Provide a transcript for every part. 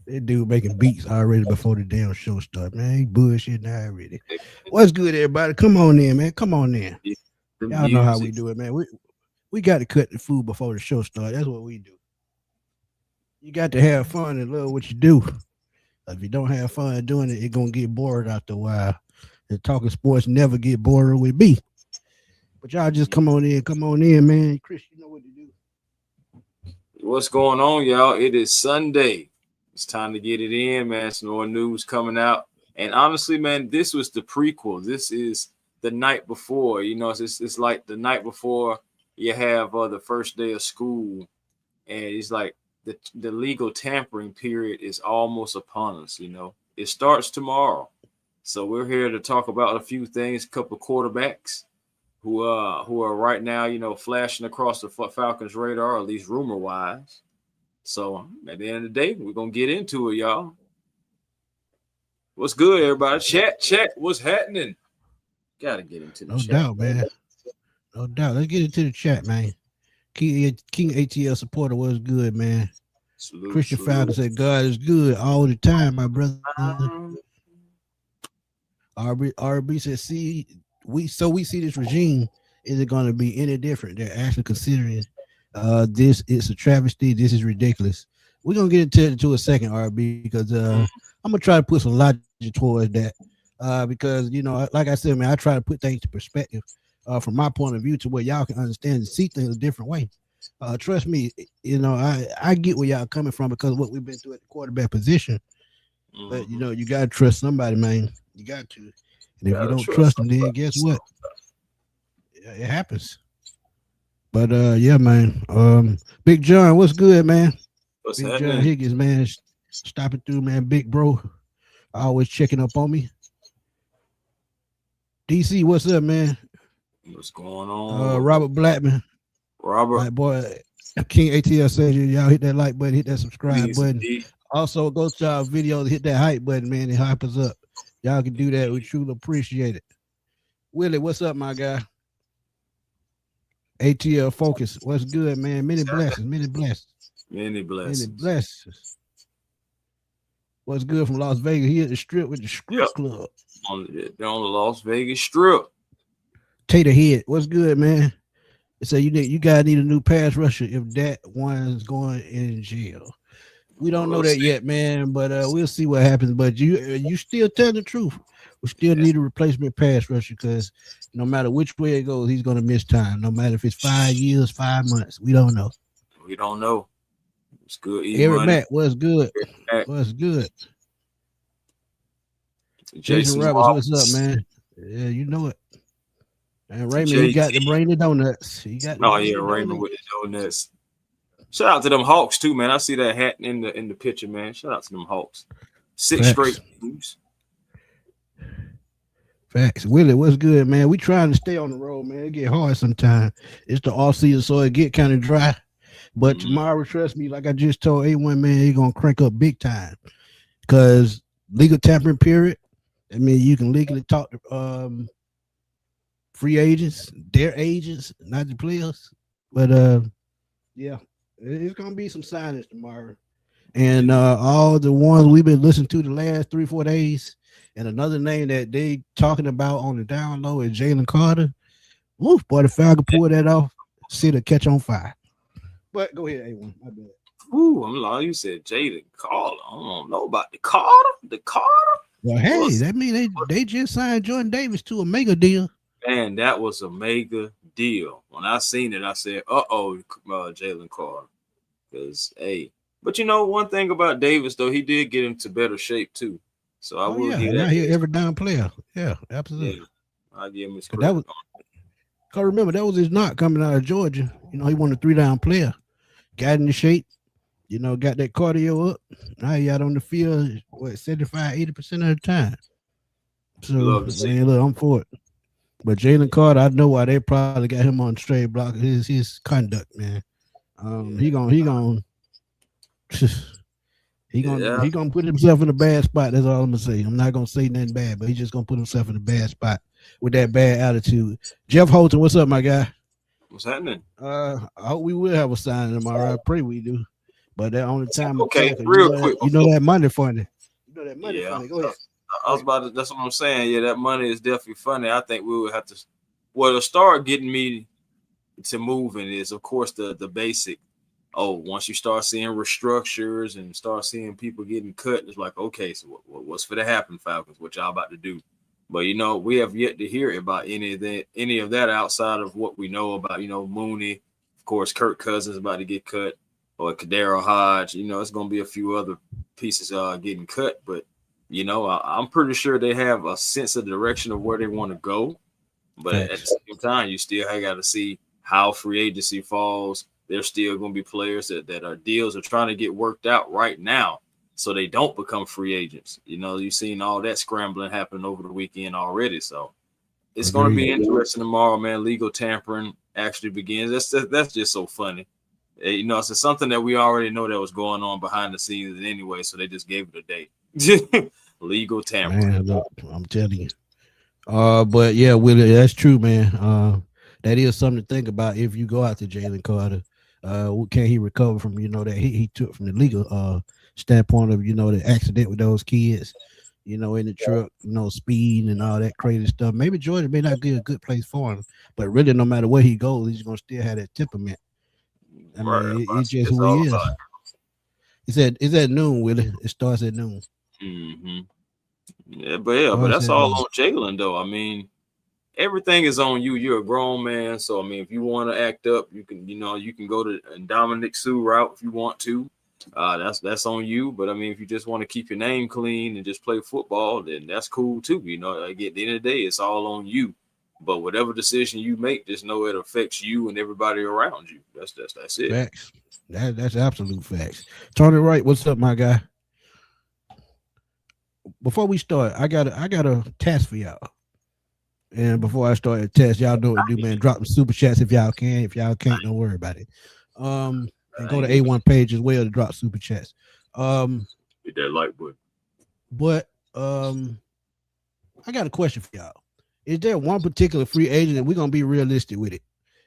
That dude making beats already before the damn show start, man. He bullshit now already. What's good, everybody? Come on in, man. Come on in. Y'all know how we do it, man. We got to cut the food before the show starts. That's what we do. You got to have fun and love what you do. If you don't have fun doing it, it's gonna get bored after a while. And talking sports never get boring with me. But y'all just come on in, man. Chris, you know what to do. What's going on, y'all? It is Sunday. It's time to get it in, man. Some more news coming out. And honestly, man, this was the prequel. This is the night before. You know, it's like the night before you have the first day of school. And it's like the legal tampering period is almost upon us, you know. It starts tomorrow. So we're here to talk about a few things, a couple of quarterbacks who are right now, you know, flashing across the Falcons radar, at least rumor-wise. So at the end of the day, we're going to get into it, y'all. What's good, everybody? Chat. What's happening? Got to get into the chat. No doubt, man. No doubt. Let's get into the chat, man. King ATL supporter was good, man. Christian Falcon said, God is good all the time, my brother. RB said, we see this regime. Is it going to be any different? They're actually considering this is a travesty. This is ridiculous. We're going to get into it into a second, RB, because I'm going to try to put some logic towards that because, you know, like I said, man, I try to put things to perspective from my point of view to where y'all can understand and see things a different way. Trust me, you know, I get where y'all coming from because of what we've been through at the quarterback position. But, you know, you got to trust somebody, man. You got to. And if you don't trust them, then guess what? It happens. But, yeah, man. Big John, what's good, man? What's Big happening? John Higgins, man. Stopping through, man. Big bro. Always checking up on me. DC, what's up, man? What's going on? Robert Blackman. Robert. Boy, King ATL says y'all hit that like button, hit that subscribe button. Also, go to our videos, hit that hype button, man, and hype us up. Y'all can do that. We truly appreciate it. Willie, what's up, my guy? ATL Focus, what's good, man? Many blessings, many blessings. Many blessings. Many blessings. What's good from Las Vegas? He at the strip with the strip club. On the Las Vegas Strip. Tater Head, what's good, man? So you guys need a new pass rusher if that one's going in jail. We don't know that yet, man, but we'll see what happens. But you still tell the truth. We still need a replacement pass rusher because no matter which way it goes, he's going to miss time. No matter if it's 5 years, 5 months, we don't know. We don't know. It's good. Eric Mack, what's good? What's good? Jason Roberts, what's up, man? Yeah, you know it. And Raymond, he got to bring the donuts. Raymond with the donuts. Shout out to them Hawks too, man. I see that hat in the picture, man. Shout out to them Hawks. 6 straight moves. Facts. Willie, what's good, man? We trying to stay on the road, man. It get hard sometimes. It's the off season, so it get kind of dry. But tomorrow, trust me, like I just told A1, man, he's gonna crank up big time. Because legal tampering period. I mean, you can legally talk to free agents, their agents, not the players. But yeah, it's gonna be some signings tomorrow. And all the ones we've been listening to the last 3-4 days, and another name that they talking about on the down low is Jalen Carter. Woof, boy, the Falcon pulled that off. See the catch on fire. But go ahead, A1. My bad. Ooh, I'm like, you said Jalen Carter. I don't know about the Carter. The Carter. Well, hey, that means they just signed Jordan Davis to a mega deal. Man, that was a mega deal. When I seen it, I said, Jalen Carter. Because, hey, but you know, one thing about Davis, though, he did get into better shape, too. So I will give that. Now he's every down player. Yeah, absolutely. Yeah, I give him his credit. Because remember, that was his knock coming out of Georgia. You know, he won a 3-down player. Got into shape. You know, got that cardio up. Now he out on the field, 75-80% of the time. So, man, look, I'm for it. But Jalen Carter, I know why they probably got him on straight block. His conduct, man. He gonna put himself in a bad spot. That's all I'm gonna say. I'm not gonna say nothing bad, but he's just gonna put himself in a bad spot with that bad attitude. Jeff Holton, what's up, my guy? What's happening? I hope we will have a signing tomorrow. I pray we do. But that only time Okay, tell, real quick. you know that money funny. You know that money Yeah, funny. Go ahead. I was about to. That's what I'm saying. Yeah, that money is definitely funny. I think we would have to. Well, to start getting me to moving is, of course, the basic. Oh, once you start seeing restructures and start seeing people getting cut, it's like, okay, so what's for to happen, Falcons? What y'all about to do? But we have yet to hear about any of that outside of what we know about. Mooney, of course, Kirk Cousins about to get cut, or Kadero Hodge. It's going to be a few other pieces getting cut, but I'm pretty sure they have a sense of direction of where they want to go. But at the same time, you still got to see how free agency falls. There's still going to be players that are deals are trying to get worked out right now, so they don't become free agents. You've seen all that scrambling happen over the weekend already. So it's going to be interesting tomorrow, man. Legal tampering actually begins. That's just so funny. It's something that we already know that was going on behind the scenes anyway, so they just gave it a date. Legal tampering. Man, look, I'm telling you. But yeah, Willie, that's true, man. That is something to think about if you go out to Jalen Carter. Can he recover from that he took from the legal standpoint of the accident with those kids, in the truck, speed and all that crazy stuff. Maybe Georgia may not be a good place for him, but really, no matter where he goes, he's gonna still have that temperament. I mean, it's just who he is. It's at noon, Willie. It starts at noon. Mm-hmm. But that's all on Jalen, though. I mean, everything is on you. You're a grown man, so I mean, if you want to act up, you can. You can go to Dominic Sue route if you want to. That's on you. But I mean, if you just want to keep your name clean and just play football, then that's cool too. Like at the end of the day, it's all on you. But whatever decision you make, just know it affects you and everybody around you. That's it. Facts. That's absolute facts. Tony Wright, what's up, my guy? Before we start, I got a task for y'all. And before I start the test, y'all know what to do, man. Drop some super chats if y'all can. If y'all can't, don't worry about it. And go to A1 page as well to drop super chats. Hit that like button. But I got a question for y'all. Is there one particular free agent, and we're gonna be realistic with it?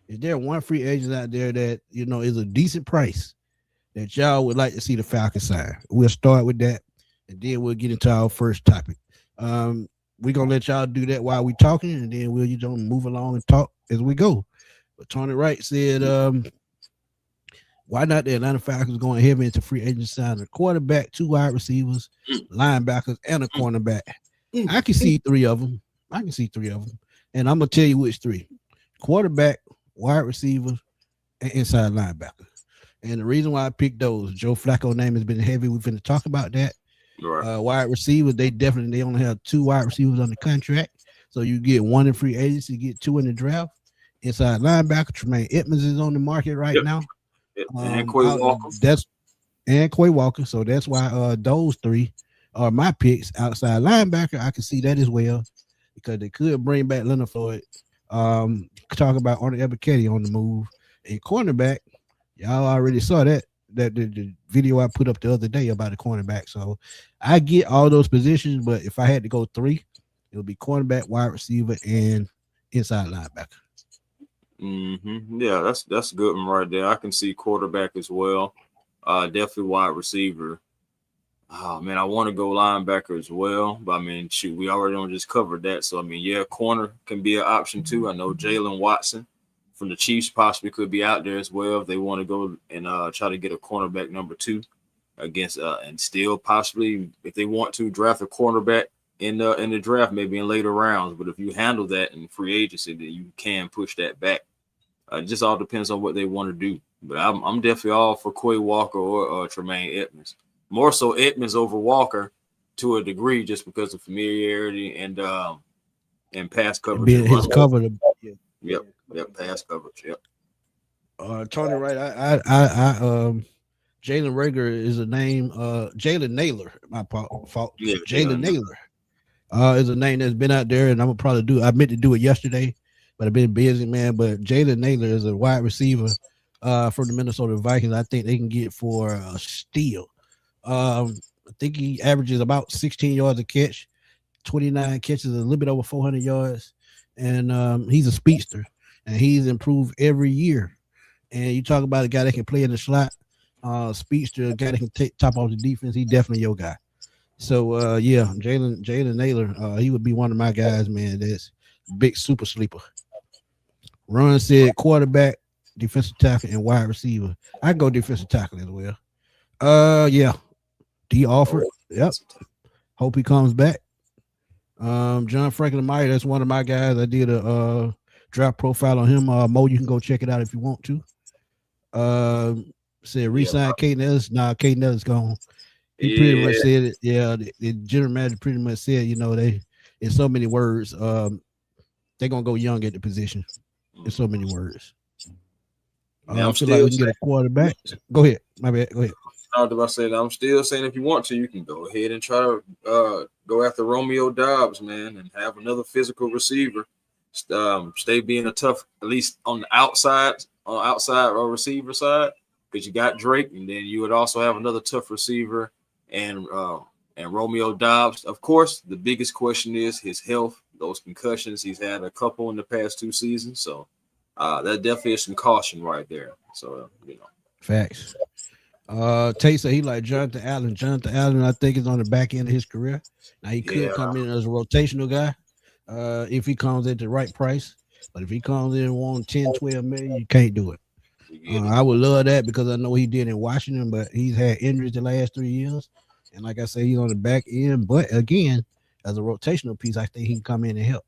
Is there one free agent out there that is a decent price that y'all would like to see the Falcons sign? We'll start with that, and then we'll get into our first topic. We're gonna let y'all do that while we're talking, and then we'll move along and talk as we go. But Tony Wright said, why not the Atlanta Falcons going heavy into free agent signing a quarterback, 2 wide receivers, linebackers, and a cornerback? I can see 3 of them. And I'm gonna tell you which 3: quarterback, wide receiver, and inside linebacker. And the reason why I picked those, Joe Flacco name has been heavy. We're going to talk about that. Right. Wide receivers, they only have 2 wide receivers on the contract. So you get 1 in free agency, you get 2 in the draft. Inside linebacker, Tremaine Edmonds is on the market right now. And Quay Walker. And Quay Walker. So that's why those 3 are my picks. Outside linebacker, I can see that as well, because they could bring back Leonard Floyd. Talk about Arnold Ebiketie on the move. And cornerback, y'all already saw that the video I put up the other day about the cornerback. So I get all those positions, but if I had to go 3, it would be cornerback, wide receiver, and inside linebacker. Mm-hmm. Yeah, that's a good one right there. I can see quarterback as well. Definitely wide receiver. Oh man, I want to go linebacker as well, but I mean, shoot, we already just covered that. So I mean, yeah, corner can be an option too. I know Jalen Watson from the Chiefs possibly could be out there as well if they want to go and try to get a cornerback number 2 against and still possibly, if they want to, draft a cornerback in the draft, maybe in later rounds. But if you handle that in free agency, then you can push that back. It just all depends on what they want to do. But I'm definitely all for Quay Walker or Tremaine Edmonds. More so Edmonds over Walker to a degree, just because of familiarity and pass coverage. His cover. Yep, pass coverage. Yep. Tony Wright, I Jalen Rager is a name. Jalen Naylor, my fault. Yeah, Jalen Naylor is a name that's been out there, and I'm gonna probably do. I meant to do it yesterday, but I've been busy, man. But Jalen Naylor is a wide receiver from the Minnesota Vikings. I think they can get for a steal. I think he averages about 16 yards a catch, 29 catches, a little bit over 400 yards, and he's a speedster. and he's improved every year. And you talk about a guy that can play in the slot, speedster, a guy that can take top off the defense. He definitely your guy. So yeah, Jalen Naylor, he would be one of my guys, man. That's big super sleeper. Ron said quarterback, defensive tackle, and wide receiver. I go defensive tackle as well. Yeah. D offered. Yep. Hope he comes back. John Franklin Meyer, that's one of my guys. I did a draft profile on him. Mo, you can go check it out if you want to. Said resign Caden Ellis. Nah, Caden Ellis gone. He pretty much said it. Yeah, the general manager pretty much said, they in so many words, they're gonna go young at the position. In so many words. I feel like we can get a quarterback. Go ahead. My bad. Go ahead. I'm still saying if you want to, you can go ahead and try to go after Romeo Doubs, man, and have another physical receiver. Stay being a tough, at least on the outside or receiver side, because you got Drake, and then you would also have another tough receiver and Romeo Doubs. Of course, the biggest question is his health, those concussions. He's had a couple in the past 2 seasons, so that definitely is some caution right there. So Facts. Tate said he like Jonathan Allen. Jonathan Allen, I think, is on the back end of his career. Now he could come in as a rotational guy if he comes at the right price. But if he comes in and wants 10, 12 million, you can't do it. I would love that because I know he did in Washington, but he's had injuries the last 3 years. And like I said, he's on the back end. But again, as a rotational piece, I think he can come in and help.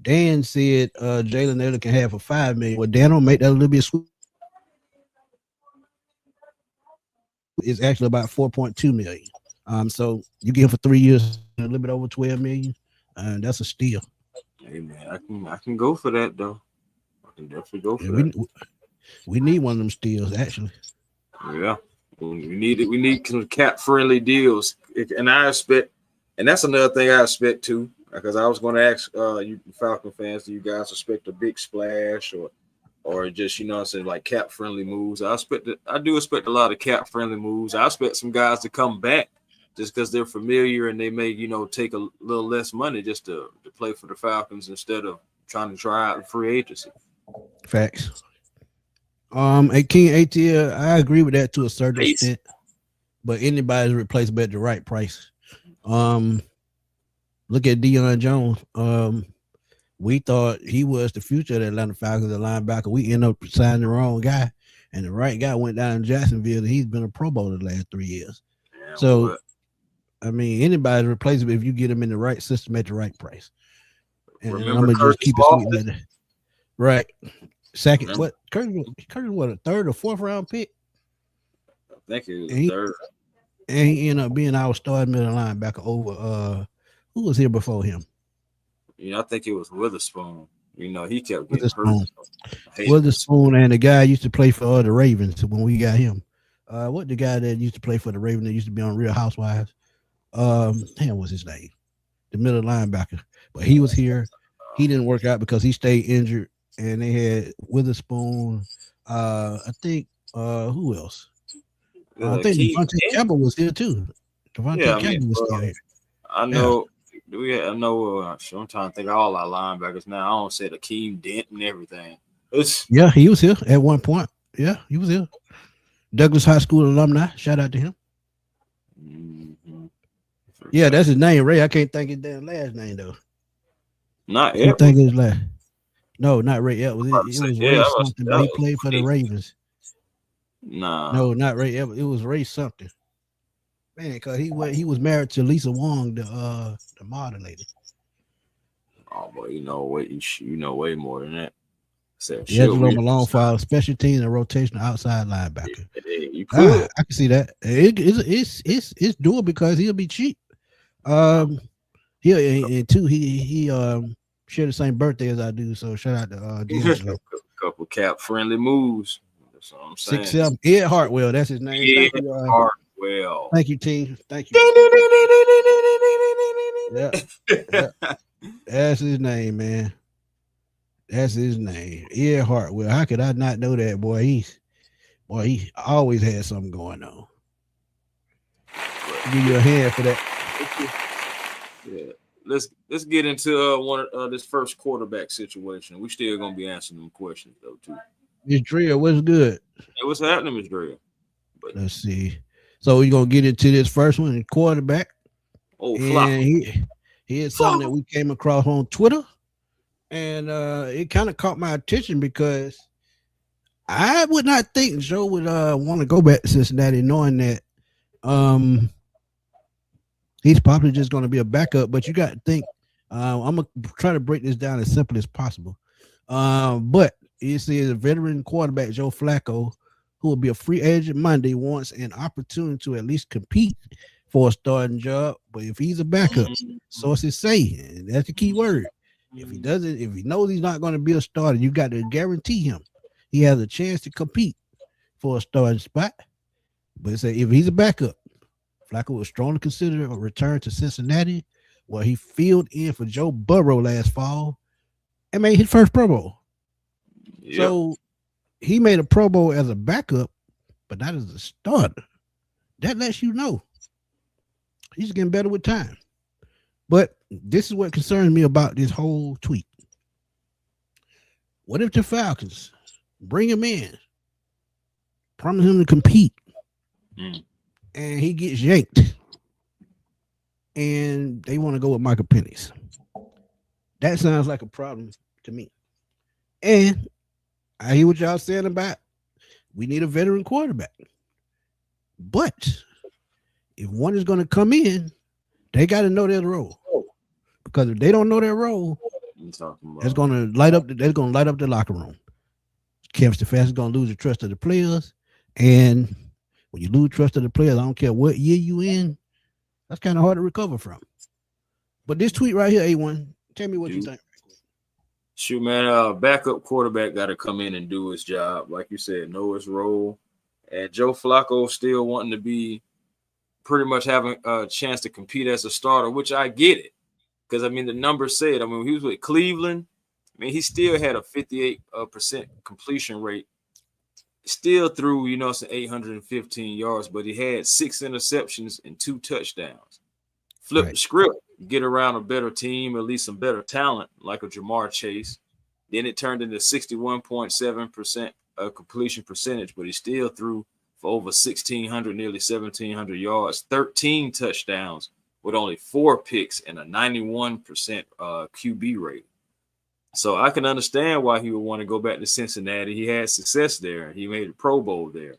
Dan said Jalen Naylor can have for $5 million. Well, Dan will make that a little bit sweet. It's actually about 4.2 million. So you get him for 3 years, a little bit over 12 million. That's a steal. Hey man, I can go for that though. I can definitely go for that. We need one of them steals, actually. Yeah, we need some cap friendly deals, and I expect, and that's another thing I expect too. Because I was going to ask you Falcon fans, do you guys expect a big splash or just, like cap friendly moves? I do expect a lot of cap friendly moves. I expect some guys to come back just because they're familiar and they may, take a little less money just to play for the Falcons instead of trying to try out in free agency. Facts. King ATL, I agree with that to a certain extent, but anybody's replaceable at the right price. Look at Deion Jones. We thought he was the future of the Atlanta Falcons, the linebacker. We ended up signing the wrong guy, and the right guy went down in Jacksonville, and he's been a Pro Bowler the last 3 years. Yeah, so, I mean, anybody's replaceable if you get him in the right system at the right price. And I'm gonna just keep it sweet like that. Right. Second, what Curtis? What, a 3rd or 4th round pick? I think it was 3rd. And he ended up being our starting middle linebacker over who was here before him? I think it was Witherspoon. He kept getting hurt. Witherspoon and the guy used to play for the Ravens when we got him. What the guy that used to play for the Ravens that used to be on Real Housewives? What's his name? The middle linebacker. But he was here. He didn't work out because he stayed injured. And they had Witherspoon. I think who else? I think Devontae Campbell was here too. Devontae Campbell was still here. I know. Yeah. I'm trying to think of all our linebackers now. I don't say Akeem Dent and everything. Yeah, he was here at one point. Yeah, he was here. Douglas High School alumni. Shout out to him. Mm-hmm. Yeah, that's his name, Ray. I can't think his damn last name though. Not I can't think his last. No, not Ray. It was Ray something. But he played for the Ravens. No, not Ray. It was Ray something. Man, because he was married to Lisa Wong, the model lady. Oh boy, you know way more than that. Jerome Malone for special teams and rotational outside linebacker. You could. I can see that. It's doable because he'll be cheap. And two, he share the same birthday as I do. So shout out to D'Angelo. Couple cap friendly moves. That's what I'm saying. 6'7". Ed Hartwell, that's his name. Ed Hartwell. Thank you, team. Thank you. Yeah. That's his name, man. That's his name. Ed Hartwell. How could I not know that, boy? He always had something going on. Give you a hand for that. Yeah. let's get into one this first quarterback situation. We still gonna be answering them questions though too. Miss Drill, what's good? Hey, what's happening, Miss Drea? But Let's see. So we're gonna get into this first one, the quarterback. oh, And Flacco. here's something that we came across on Twitter. And it kind of caught my attention because I would not think Joe would want to go back to Cincinnati knowing that he's probably just going to be a backup. But you got to think, I'm going to try to break this down as simple as possible. But you see, a veteran quarterback, Joe Flacco, who will be a free agent Monday, wants an opportunity to at least compete for a starting job. But if he's a backup, sources say, and that's the key word, if he doesn't, if he knows he's not going to be a starter, you got to guarantee him he has a chance to compete for a starting spot. But say if he's a backup, Flacco will strongly consider a return to Cincinnati, where he filled in for Joe Burrow last fall and made his first Pro Bowl. Yep. So he made a Pro Bowl as a backup, but not as a starter. That lets you know he's getting better with time. But this is what concerns me about this whole tweet. What if the Falcons bring him in, promise him to compete, and he gets yanked, and they want to go with Michael Penix? That sounds like a problem to me. And I hear what y'all saying about we need a veteran quarterback. But if one is going to come in, they got to know their role. Because if they don't know their role, it's going to light up. They're going to light up the locker room. Kevin Stefanski is going to lose the trust of the players, and when you lose trust of the players, I don't care what year you in, that's kind of hard to recover from. But this tweet right here, A1, tell me what you think. Shoot, man, backup quarterback got to come in and do his job, like you said, know his role. And Joe Flacco still wanting to be pretty much having a chance to compete as a starter, which I get it. Because, I mean, the numbers said, I mean, when he was with Cleveland, I mean, he still had a 58% completion rate. Still threw, 815 yards, but he had 6 interceptions and 2 touchdowns. Flip the script, get around a better team, at least some better talent, like a Jamar Chase. Then it turned into 61.7% completion percentage, but he still threw for over 1,600, nearly 1,700 yards, 13 touchdowns with only 4 picks and a 91% QB rate. So I can understand why he would want to go back to Cincinnati. He had success there. He made a Pro Bowl there.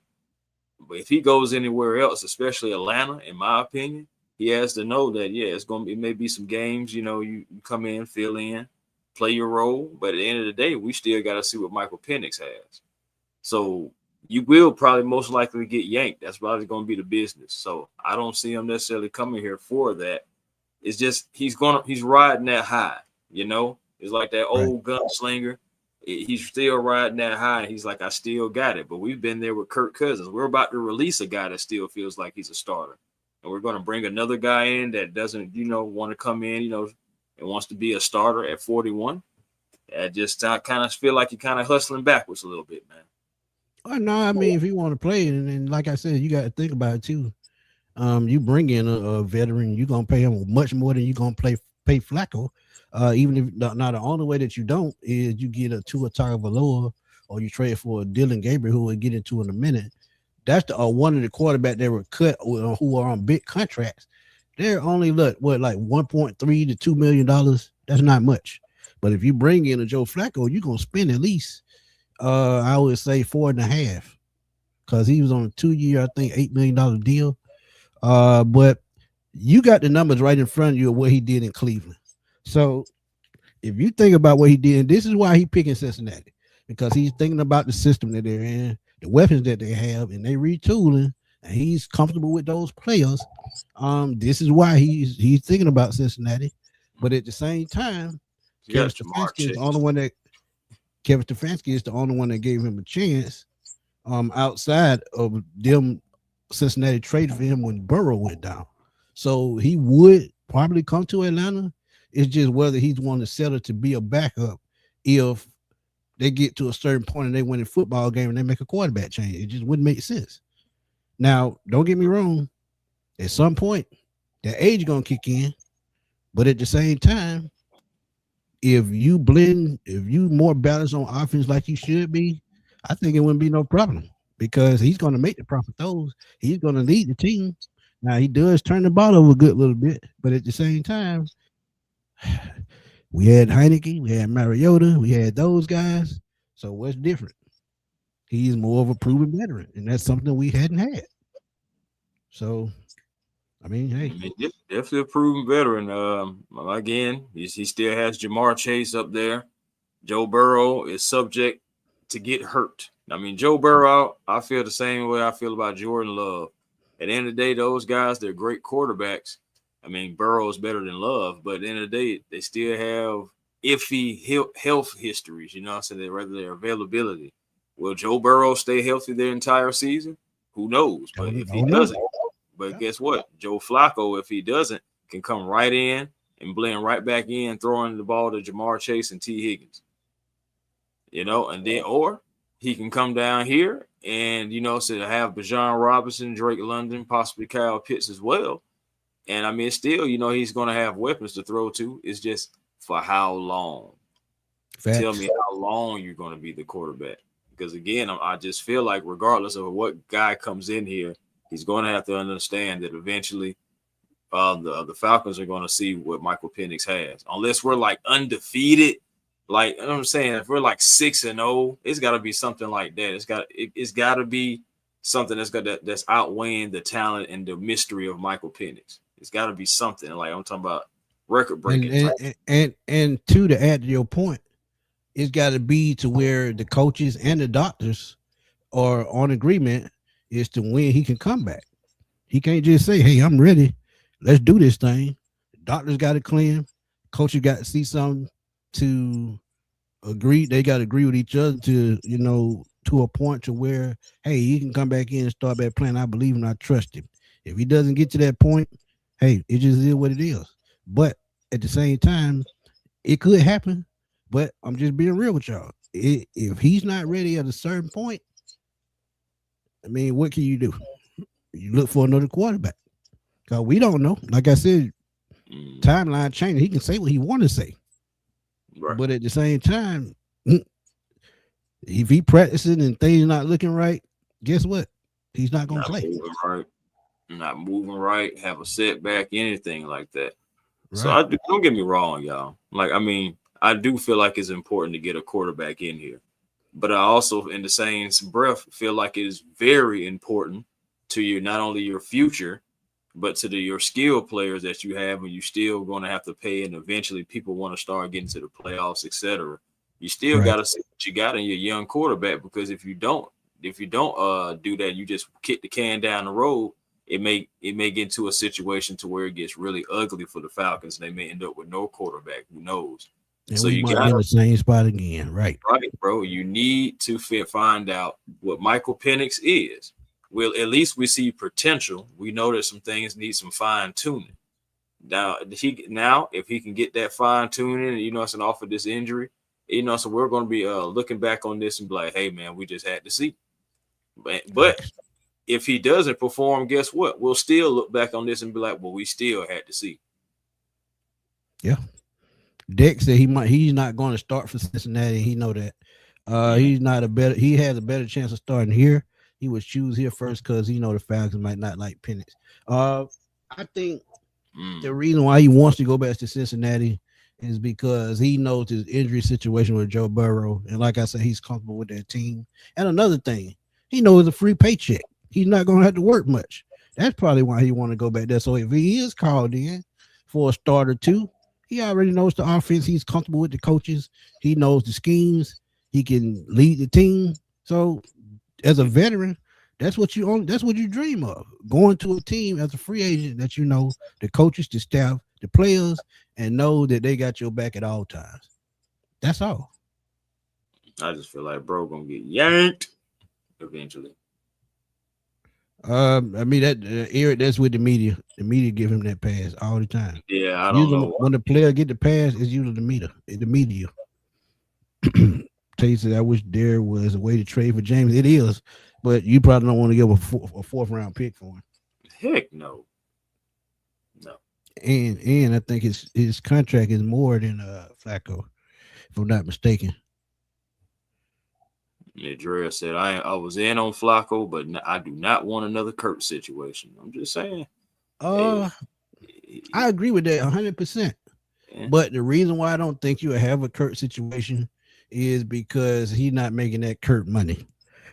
But if he goes anywhere else, especially Atlanta, in my opinion, he has to know that, it may be some games, you come in, fill in, play your role. But at the end of the day, we still got to see what Michael Penix has. So you will probably most likely get yanked. That's probably going to be the business. So I don't see him necessarily coming here for that. It's just he's riding that high, It's like that old gunslinger. He's still riding that high. He's like, I still got it. But we've been there with Kirk Cousins. We're about to release a guy that still feels like he's a starter. And we're going to bring another guy in that doesn't, want to come in, and wants to be a starter at 41. I just kind of feel like you're kind of hustling backwards a little bit, man. Oh, no, I mean, if you want to play, and like I said, you got to think about it too. You bring in a veteran, you're going to pay him much more than you're going to pay Flacco. Even if not, the only way that you don't is you get a Tua Tagovailoa or you trade for a Dillion Gabriel, who we'll get into in a minute. That's one of the quarterbacks that were cut who are on big contracts. They're only like $1.3 to $2 million. That's not much. But if you bring in a Joe Flacco, you're gonna spend at least I would say 4.5, because he was on a 2-year, I think $8 million deal. But you got the numbers right in front of you of what he did in Cleveland. So if you think about what he did, this is why he's picking Cincinnati, because he's thinking about the system that they're in, the weapons that they have, and they retooling, and he's comfortable with those players. This is why he's thinking about Cincinnati. But at the same time, Kevin Stefanski is the only one that gave him a chance outside of them. Cincinnati traded for him when Burrow went down. So he would probably come to Atlanta. It's just whether he's want to settle to be a backup if they get to a certain point and they win a football game and they make a quarterback change. It just wouldn't make sense. Now, don't get me wrong. At some point, that age is going to kick in. But at the same time, if you more balanced on offense like you should be, I think it wouldn't be no problem because he's going to make the proper throws. He's going to lead the team. Now he does turn the ball over a good little bit, but at the same time, we had Heineke, we had Mariota, we had those guys. So what's different? He's more of a proven veteran, and that's something we hadn't had. So, I mean, hey, Definitely a proven veteran. Again, he still has Jamar Chase up there. Joe Burrow is subject to get hurt. I mean, Joe Burrow, I feel the same way I feel about Jordan Love. At the end of the day, those guys, they're great quarterbacks. I mean, Burrow is better than Love, but at the end of the day, they still have iffy health histories, you know what I'm saying, rather their availability. Will Joe Burrow stay healthy their entire season? Who knows? But if he doesn't, but guess what? Joe Flacco, if he doesn't, can come right in and blend right back in, throwing the ball to Jamar Chase and T. Higgins. You know, and then, or he can come down here and, you know, so to have Bijan Robinson, Drake London, possibly Kyle Pitts as well. And I mean, still, you know, he's going to have weapons to throw to. It's just for how long? Facts. Tell me how long you're going to be the quarterback. Because, again, I just feel like regardless of what guy comes in here, he's going to have to understand that eventually the Falcons are going to see what Michael Penix has. Unless we're, like, undefeated. Like, you know what I'm saying? If we're, like, 6-0, it's got to be something like that. It's got to be something that's outweighing the talent and the mystery of Michael Penix. It's got to be something. Like, I'm talking about record-breaking. And to add to your point, it's got to be to where the coaches and the doctors are on agreement is to when he can come back. He can't just say, hey, I'm ready. Let's do this thing. The doctors got to clear him. Coaches got to see something to agree. They got to agree with each other to, you know, to a point to where, hey, he can come back in and start back playing. I believe and I trust him. If he doesn't get to that point, hey, it just is what it is. But at the same time, it could happen. But I'm just being real with y'all. If he's not ready at a certain point, I mean, what can you do? You look for another quarterback. Because we don't know. Like I said, timeline changing. He can say what he want to say. Right. But at the same time, if he practicing and things not looking right, guess what? He's not going to play. Not moving right, have a setback, anything like that. Right. So don't get me wrong, y'all. Like, I mean, I do feel like it's important to get a quarterback in here. But I also, in the same breath, feel like it is very important to you, not only your future, but to your skill players that you have, and you're still going to have to pay, and eventually people want to start getting to the playoffs, etc. You still got to see what you got in your young quarterback, because if you don't do that, you just kick the can down the road, it may get into a situation to where it gets really ugly for the Falcons. They may end up with no quarterback. Who knows? And so you got in the same spot again, right? Right, bro. You need to find out what Michael Penix is. Well, at least we see potential. We know that some things need some fine tuning. Now, if he can get that fine tuning, you know, it's an off of this injury, you know, so we're going to be looking back on this and be like, hey, man, we just had to see. But if he doesn't perform, guess what? We'll still look back on this and be like, well, we still had to see. Yeah. Dick said he's not going to start for Cincinnati. He know that. He has a better chance of starting here. He would choose here first because he know the Falcons might not like Penix. I think the reason why he wants to go back to Cincinnati is because he knows his injury situation with Joe Burrow. And like I said, he's comfortable with that team. And another thing, he knows it's a free paycheck. He's not going to have to work much. That's probably why he want to go back there. So if he is called in for a start or two, he already knows the offense. He's comfortable with the coaches. He knows the schemes. He can lead the team. So as a veteran, that's what you dream of. Going to a team as a free agent that you know the coaches, the staff, the players, and know that they got your back at all times. That's all. I just feel like bro gonna get yanked eventually. I mean Eric, that's with the media. The media give him that pass all the time. Yeah, I don't know. When the player get the pass, it's usually the media. Tay said, I wish there was a way to trade for James. It is, but you probably don't want to give a fourth round pick for him. Heck no. and I think his contract is more than Flacco, if I'm not mistaken. Yeah, Dre said I was in on Flacco, but I do not want another Kurt situation. I'm just saying, hey, Uh, I agree with that 100%. yeah, But the reason why I don't think you have a Kurt situation is because he's not making that Kurt money.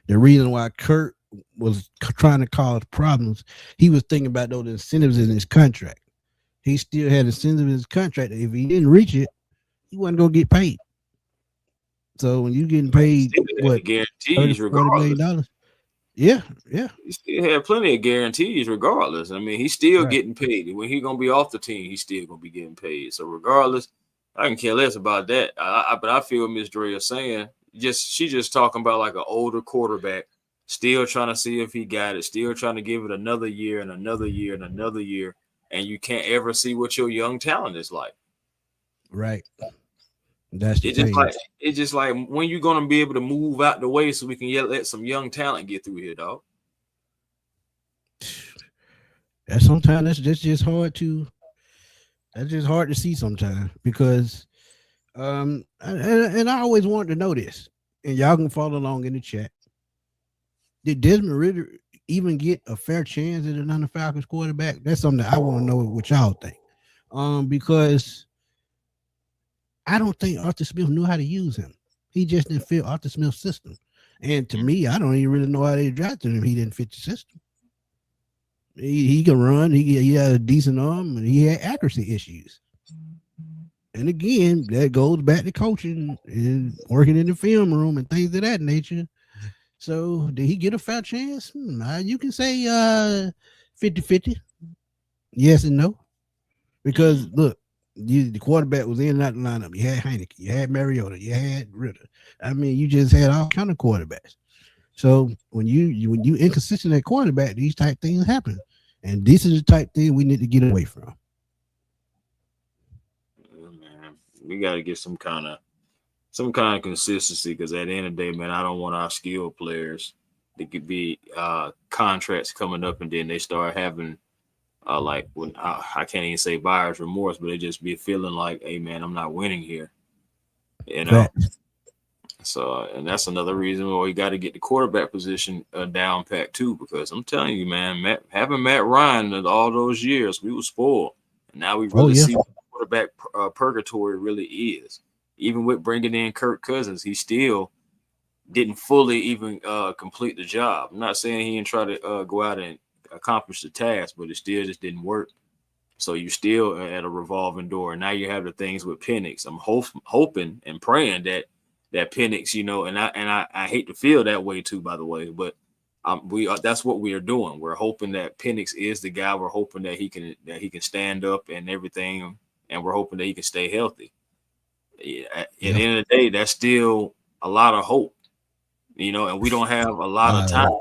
The reason why Kurt was trying to cause problems, he was thinking about those incentives in his contract. He still had incentives in his contract. If he didn't reach it, he wasn't gonna get paid. So when you getting he paid still had the what 30, guarantees 40 million regardless. dollars? Yeah, yeah, He still had plenty of guarantees regardless. I mean, he's still right. getting paid. When he's gonna be off the team, he's still gonna be getting paid. So regardless, I can care less about that. But I feel Miss Dre is saying she's just talking about like an older quarterback, still trying to see if he got it, still trying to give it another year and another year and another year, and you can't ever see what your young talent is like. Right. That's the It just thing. like it's just like when you gonna be able to move out the way so we can let some young talent get through here, dog. That sometimes that's just hard to that's just hard to see sometimes because and I always wanted to know this, and y'all can follow along in the chat. Did Desmond Ritter even get a fair chance at another Falcons quarterback? That's something that I want to know what y'all think. Because I don't think Arthur Smith knew how to use him. He just didn't fit Arthur Smith's system. And to me, I don't even really know how they drafted him. He didn't fit the system. He can run. He had a decent arm, and he had accuracy issues. And again, that goes back to coaching and working in the film room and things of that nature. So did he get a fair chance? You can say 50-50. Yes and no. Because look, the quarterback was in and out the lineup. You had Heineke, you had Mariota, you had Ritter. I mean, you just had all kind of quarterbacks. So when you inconsistent at quarterback, these type things happen. And this is the type thing we need to get away from. Man, we got to get some kind of consistency because at the end of the day, man, I don't want our skilled players to could be contracts coming up and then they start having like when I can't even say buyer's remorse, but they just be feeling like, hey man, I'm not winning here, you know. Facts. So and that's another reason why we got to get the quarterback position down pat too, because I'm telling you, man, having Matt Ryan all those years, we were spoiled, and now we really see what quarterback purgatory really is. Even with bringing in Kirk Cousins, he still didn't fully even complete the job. I'm not saying he didn't try to go out and accomplish the task, but it still just didn't work. So you still at a revolving door. And now you have the things with Penix. I'm hoping and praying that Penix, you know, and I hate to feel that way too, by the way, but that's what we are doing. We're hoping that Penix is the guy. We're hoping that he can stand up and everything, and we're hoping that he can stay healthy. At the end of the day, that's still a lot of hope, you know, and we don't have a lot of time.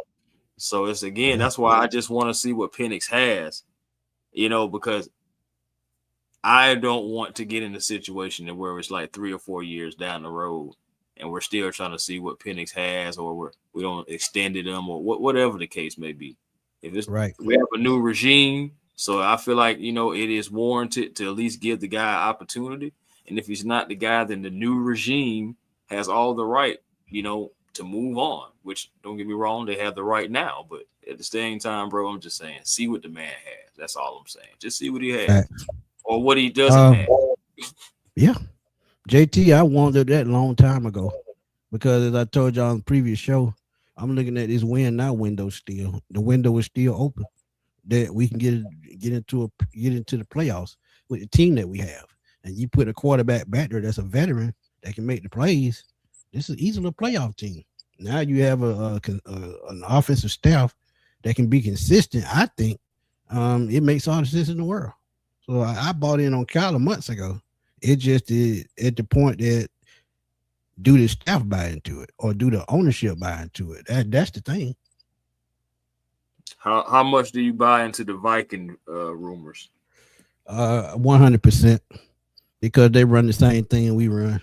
So it's that's why I just want to see what Penix has, you know, because I don't want to get in a situation where it's like 3 or 4 years down the road and we're still trying to see what Penix has, or we don't extended him, or whatever the case may be. If it's right, we have a new regime, so I feel like, you know, it is warranted to at least give the guy opportunity. And if he's not the guy, then the new regime has all the right, you know, to move on, which don't get me wrong, they have the right now. But at the same time, bro, I'm just saying, see what the man has. That's all I'm saying. Just see what he has or what he doesn't have. Yeah. JT, I wanted that long time ago because as I told y'all on the previous show, I'm looking at this win now window still. The window is still open that we can get into the playoffs with the team that we have. And you put a quarterback back there that's a veteran that can make the plays. This is easily a playoff team. Now you have an offensive staff that can be consistent. I think it makes all the sense in the world. So I bought in on Kyler months ago. It just is at the point that do the staff buy into it or do the ownership buy into it? That's the thing. How much do you buy into the Viking rumors? 100%, because they run the same thing we run.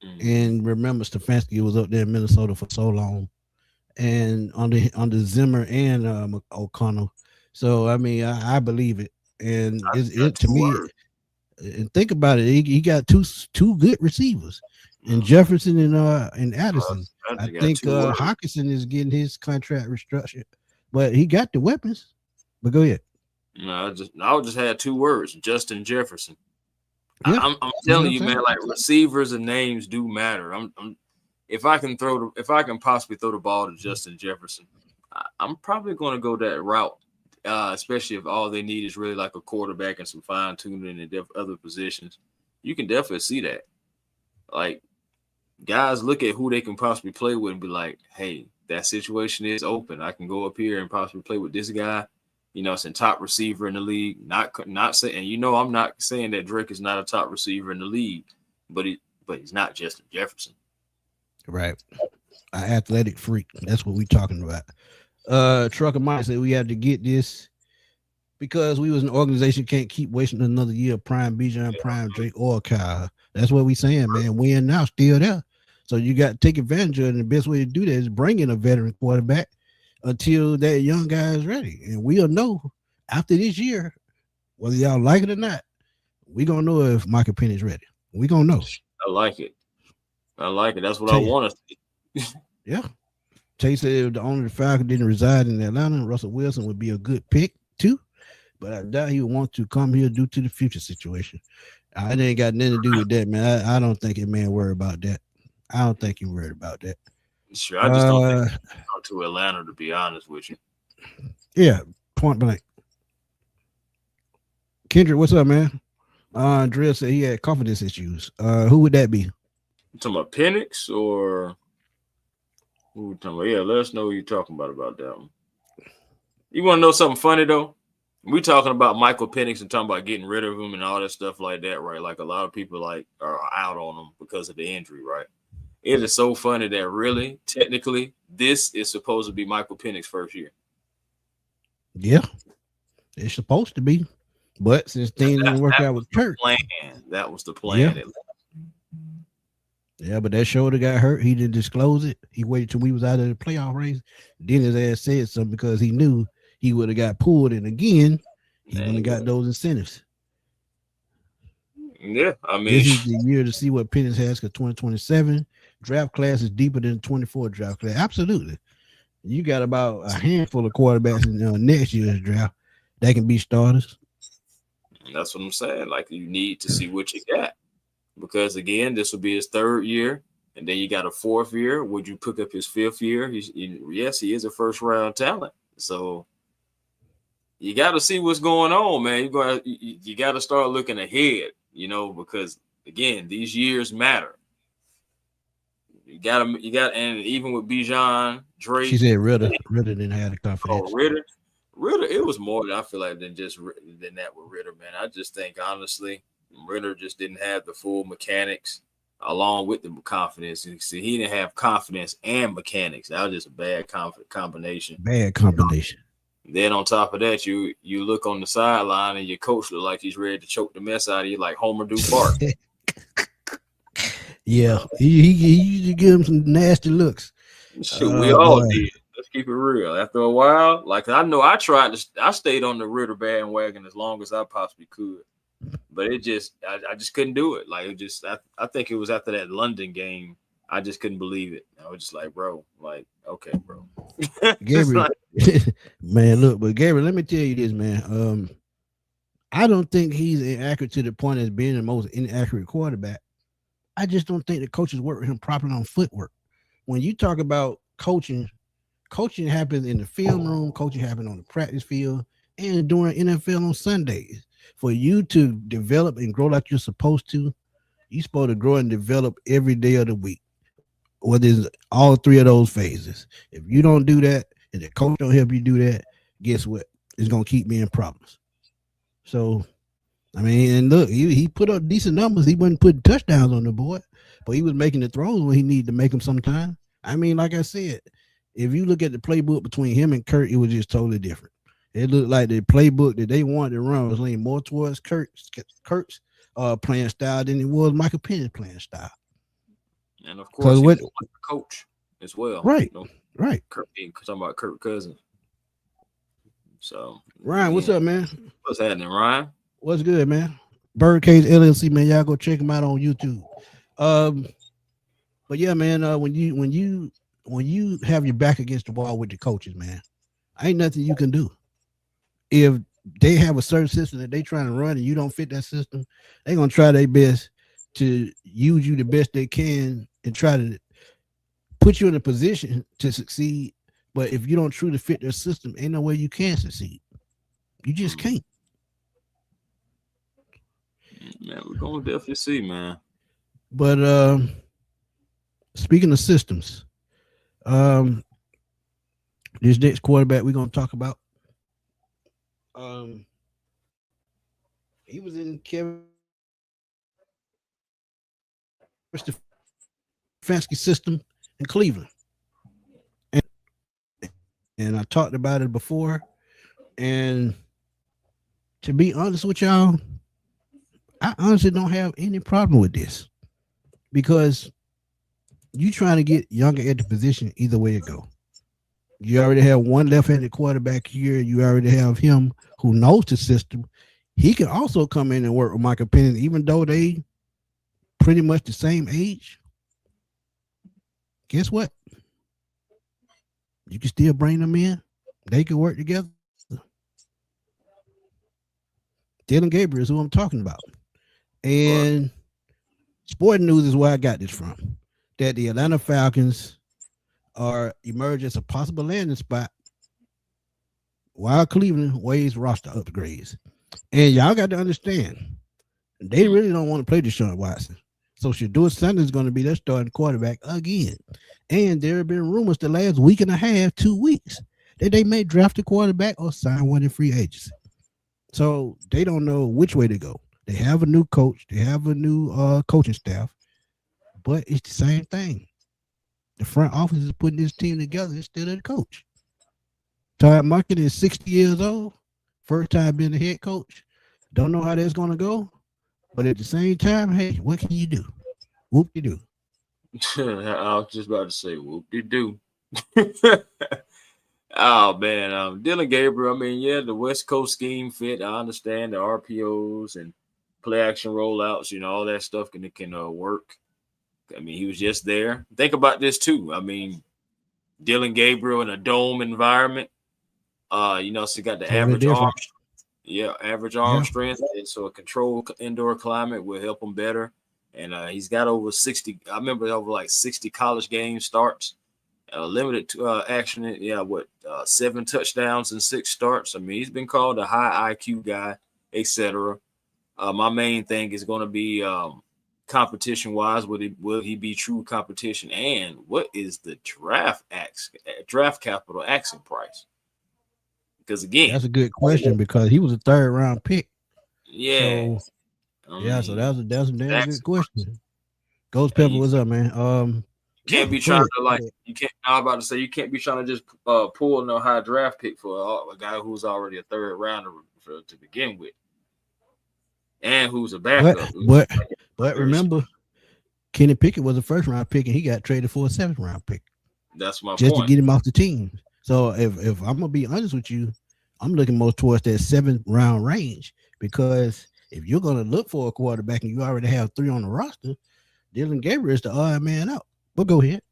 Mm-hmm. And remember, Stefanski was up there in Minnesota for so long, and under Zimmer and O'Connell. So I mean, I believe it. And it to me, and think about it, he got two good receivers, and Jefferson and Addison. I think Hawkinson is getting his contract restructured, but he got the weapons. But go ahead. No, I would just had 2 words: Justin Jefferson. Yeah. I'm telling you, man, like receivers and names do matter. If I can possibly throw the ball to Justin Jefferson, I'm probably going to go that route. Especially if all they need is really like a quarterback and some fine tuning in other positions. You can definitely see that. Like, guys look at who they can possibly play with and be like, hey, that situation is open. I can go up here and possibly play with this guy. You know, it's a top receiver in the league. Not saying, I'm not saying that Drake is not a top receiver in the league, but he's not Justin Jefferson. Right. An athletic freak. That's what we're talking about. Trucker Mike said we had to get this because we was an organization can't keep wasting another year of prime Bijan, prime Drake, or Kyle. That's what we saying, man. Win now, still there. So you got to take advantage of it. And the best way to do that is bring in a veteran quarterback until that young guy is ready. And we'll know after this year, whether y'all like it or not, we're going to know if Michael Penny's ready. We're going to know. I like it. That's what I want to see. Yeah. Chase said if the owner of the Falcons didn't reside in Atlanta, Russell Wilson would be a good pick too. But I doubt he would want to come here due to the future situation. I ain't got nothing to do with that, man. I don't think that man worried about that. I don't think he worried about that. Sure, I just don't think he's going to Atlanta, to be honest with you. Yeah, point blank. Kendrick, what's up, man? Drill said he had confidence issues. Who would that be? You talking about Penix or who we talking about? Yeah, let us know who you're talking about that one. You want to know something funny, though? We talking about Michael Penix and talking about getting rid of him and all that stuff like that, right? Like a lot of people like are out on him because of the injury, right? It is so funny that really, technically, this is supposed to be Michael Penix's first year. Yeah, it's supposed to be, but since things didn't work out with Kurt, that was the plan. Yeah, but that shoulder got hurt. He didn't disclose it. He waited till we was out of the playoff race. Then his ass said something because he knew he would have got pulled. And again, he wouldn't have got those incentives. Yeah, I mean, this is the year to see what Penix has because 2027 draft class is deeper than the 24 draft class. Absolutely. You got about a handful of quarterbacks in next year's draft that can be starters. That's what I'm saying. Like, you need to see what you got. Because, again, this will be his 3rd year, and then you got a 4th year. Would you pick up his 5th year? Yes, he is a first-round talent. So you got to see what's going on, man. You got to start looking ahead, because, again, these years matter. You got, and even with Bijan, Drake. She said Ritter didn't have the confidence. Oh, Ritter, it was more than I feel like than that with Ritter, man. I just think, honestly, Ritter just didn't have the full mechanics along with the confidence. See, he didn't have confidence and mechanics. That was just a bad combination. Bad combination. Then on top of that, you look on the sideline and your coach look like he's ready to choke the mess out of you like Homer do Bart. Yeah, he used to give him some nasty looks. Shoot, we all did. Let's keep it real. After a while, like I know I stayed on the Ritter bandwagon as long as I possibly could. But I just couldn't do it. Like, I think it was after that London game, I just couldn't believe it. I was just like, bro, like, okay, bro. Gabriel, man, look, but Gabriel, let me tell you this, man. I don't think he's inaccurate to the point as being the most inaccurate quarterback. I just don't think the coaches work with him properly on footwork. When you talk about coaching happens in the film room, coaching happens on the practice field, and during NFL on Sundays. For you to develop and grow like you're supposed to, you're supposed to grow and develop every day of the week. Whether it's all 3 of those phases. If you don't do that, and the coach don't help you do that, guess what? It's gonna keep me in problems. So, I mean, and look, he put up decent numbers. He wasn't putting touchdowns on the board, but he was making the throws when he needed to make them sometime. I mean, like I said, if you look at the playbook between him and Kurt, it was just totally different. It looked like the playbook that they wanted to run was leaning more towards Kurt's playing style than it was Michael Penny's playing style. And of course, he was the coach as well. Right, right. Talking about Kirk Cousins. So, Ryan, what's up, man? What's happening, Ryan? What's good, man? Birdcage LLC, man. Y'all go check them out on YouTube. But yeah, man. When you have your back against the wall with the coaches, man, ain't nothing you can do. If they have a certain system that they trying to run and you don't fit that system, they gonna try their best to use you the best they can and try to put you in a position to succeed. But if you don't truly fit their system, ain't no way you can succeed. You just can't. Man, we're gonna definitely see, man. But speaking of systems, this next quarterback we're gonna talk about, he was in Kevin Stefanski system in Cleveland, and I talked about it before. And to be honest with y'all, I honestly don't have any problem with this because you trying to get younger at the position either way it go. You already have one left-handed quarterback here. You already have him who knows the system. He can also come in and work with Michael Penix, even though they pretty much the same age. Guess what? You can still bring them in. They can work together. Dillion Gabriel is who I'm talking about. And Sporting News is where I got this from. That the Atlanta Falcons are emerged as a possible landing spot while Cleveland weighs roster upgrades. And y'all got to understand, they really don't want to play Deshaun Watson. So Shedeur Sanders is going to be their starting quarterback again. And there have been rumors the last week and a half, 2 weeks, that they may draft a quarterback or sign one in free agency. So they don't know which way to go. They have a new coach. They have a new coaching staff. But it's the same thing. The front office is putting this team together instead of the coach. Todd Monken is 60 years old. First time being a head coach. Don't know how that's going to go. But at the same time, hey, what can you do? Whoop-de-doo. I was just about to say whoop-de-doo. Oh, man. Dillion Gabriel, I mean, yeah, the West Coast scheme fit. I understand the RPOs and play action rollouts, all that stuff can work. I mean, he was just there. Think about this, too. I mean, Dillion Gabriel in a dome environment, so you got the totally average different arm. Yeah, average arm strength. And so a controlled indoor climate will help him better. And he's got over 60. I remember over like 60 college game starts. Limited action. 7 touchdowns and 6 starts. I mean, he's been called a high IQ guy, etc. My main thing is going to be competition wise. Will he be true competition? And what is the draft capital asking price? Because again, that's a good question because he was a 3rd round pick. Yeah. So that was a damn good question. Ghost Pepper, what's up, man? Can't be trying to you can't. I'm about to say you can't be trying to just pull no high draft pick for a guy who's already a 3rd rounder to begin with, and who's a backup. But remember, Kenny Pickett was a 1st round pick, and he got traded for a 7th round pick. That's my just point. To get him off the team. So if I'm gonna be honest with you, I'm looking more towards that 7th round range because if you're gonna look for a quarterback and you already have 3 on the roster, Dillion Gabriel is the odd man out. But go ahead.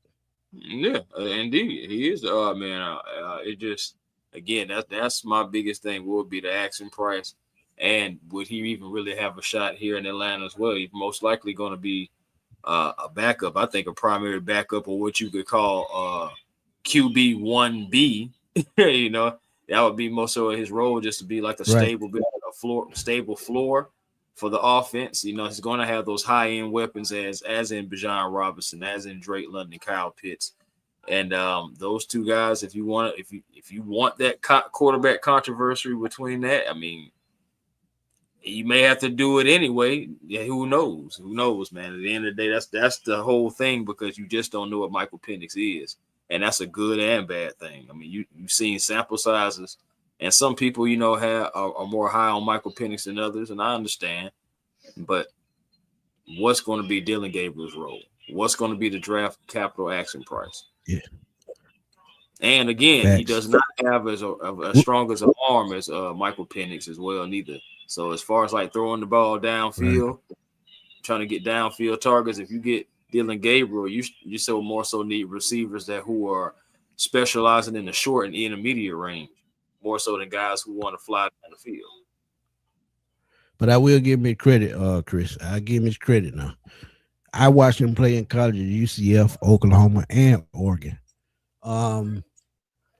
Yeah, indeed, he is the odd man out. It just again that's my biggest thing would be the asking price, and would he even really have a shot here in Atlanta as well? He's most likely going to be a backup. I think a primary backup, or what you could call QB 1B. That would be most of his role, just to be like a stable floor for the offense. He's going to have those high-end weapons as in Bijan Robinson, as in Drake London, Kyle Pitts. And those 2 guys, if you want that quarterback controversy between that, I mean, you may have to do it anyway. Yeah, who knows? Who knows, man? At the end of the day, that's the whole thing, because you just don't know what Michael Penix is. And that's a good and bad thing. I mean, you've seen sample sizes, and some people, are more high on Michael Penix than others, and I understand. But what's going to be Dillion Gabriel's role? What's going to be the draft capital asking price? Yeah. And again, Facts. he does not have as strong as an arm as Michael Penix as well, neither. So as far as like throwing the ball downfield, trying to get downfield targets, if you get Dillion Gabriel, you so more so need receivers who are specializing in the short and intermediate range, more so than guys who want to fly down the field. But I will give him credit, Chris. I give him his credit now. I watched him play in college at UCF, Oklahoma, and Oregon. And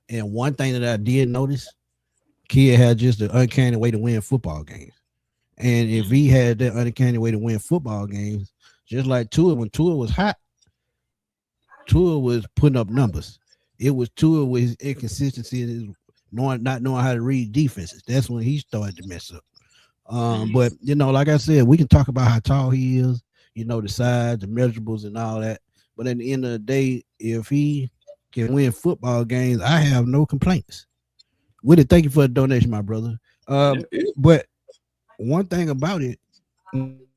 one thing that I did notice, kid had just an uncanny way to win football games. And if he had that uncanny way to win football games, just like Tua, when Tua was hot, Tua was putting up numbers. It was Tua with his inconsistency and not knowing how to read defenses. That's when he started to mess up. But like I said, we can talk about how tall he is, the size, the measurables, and all that. But at the end of the day, if he can win football games, I have no complaints. Willie, thank you for the donation, my brother. But one thing about it,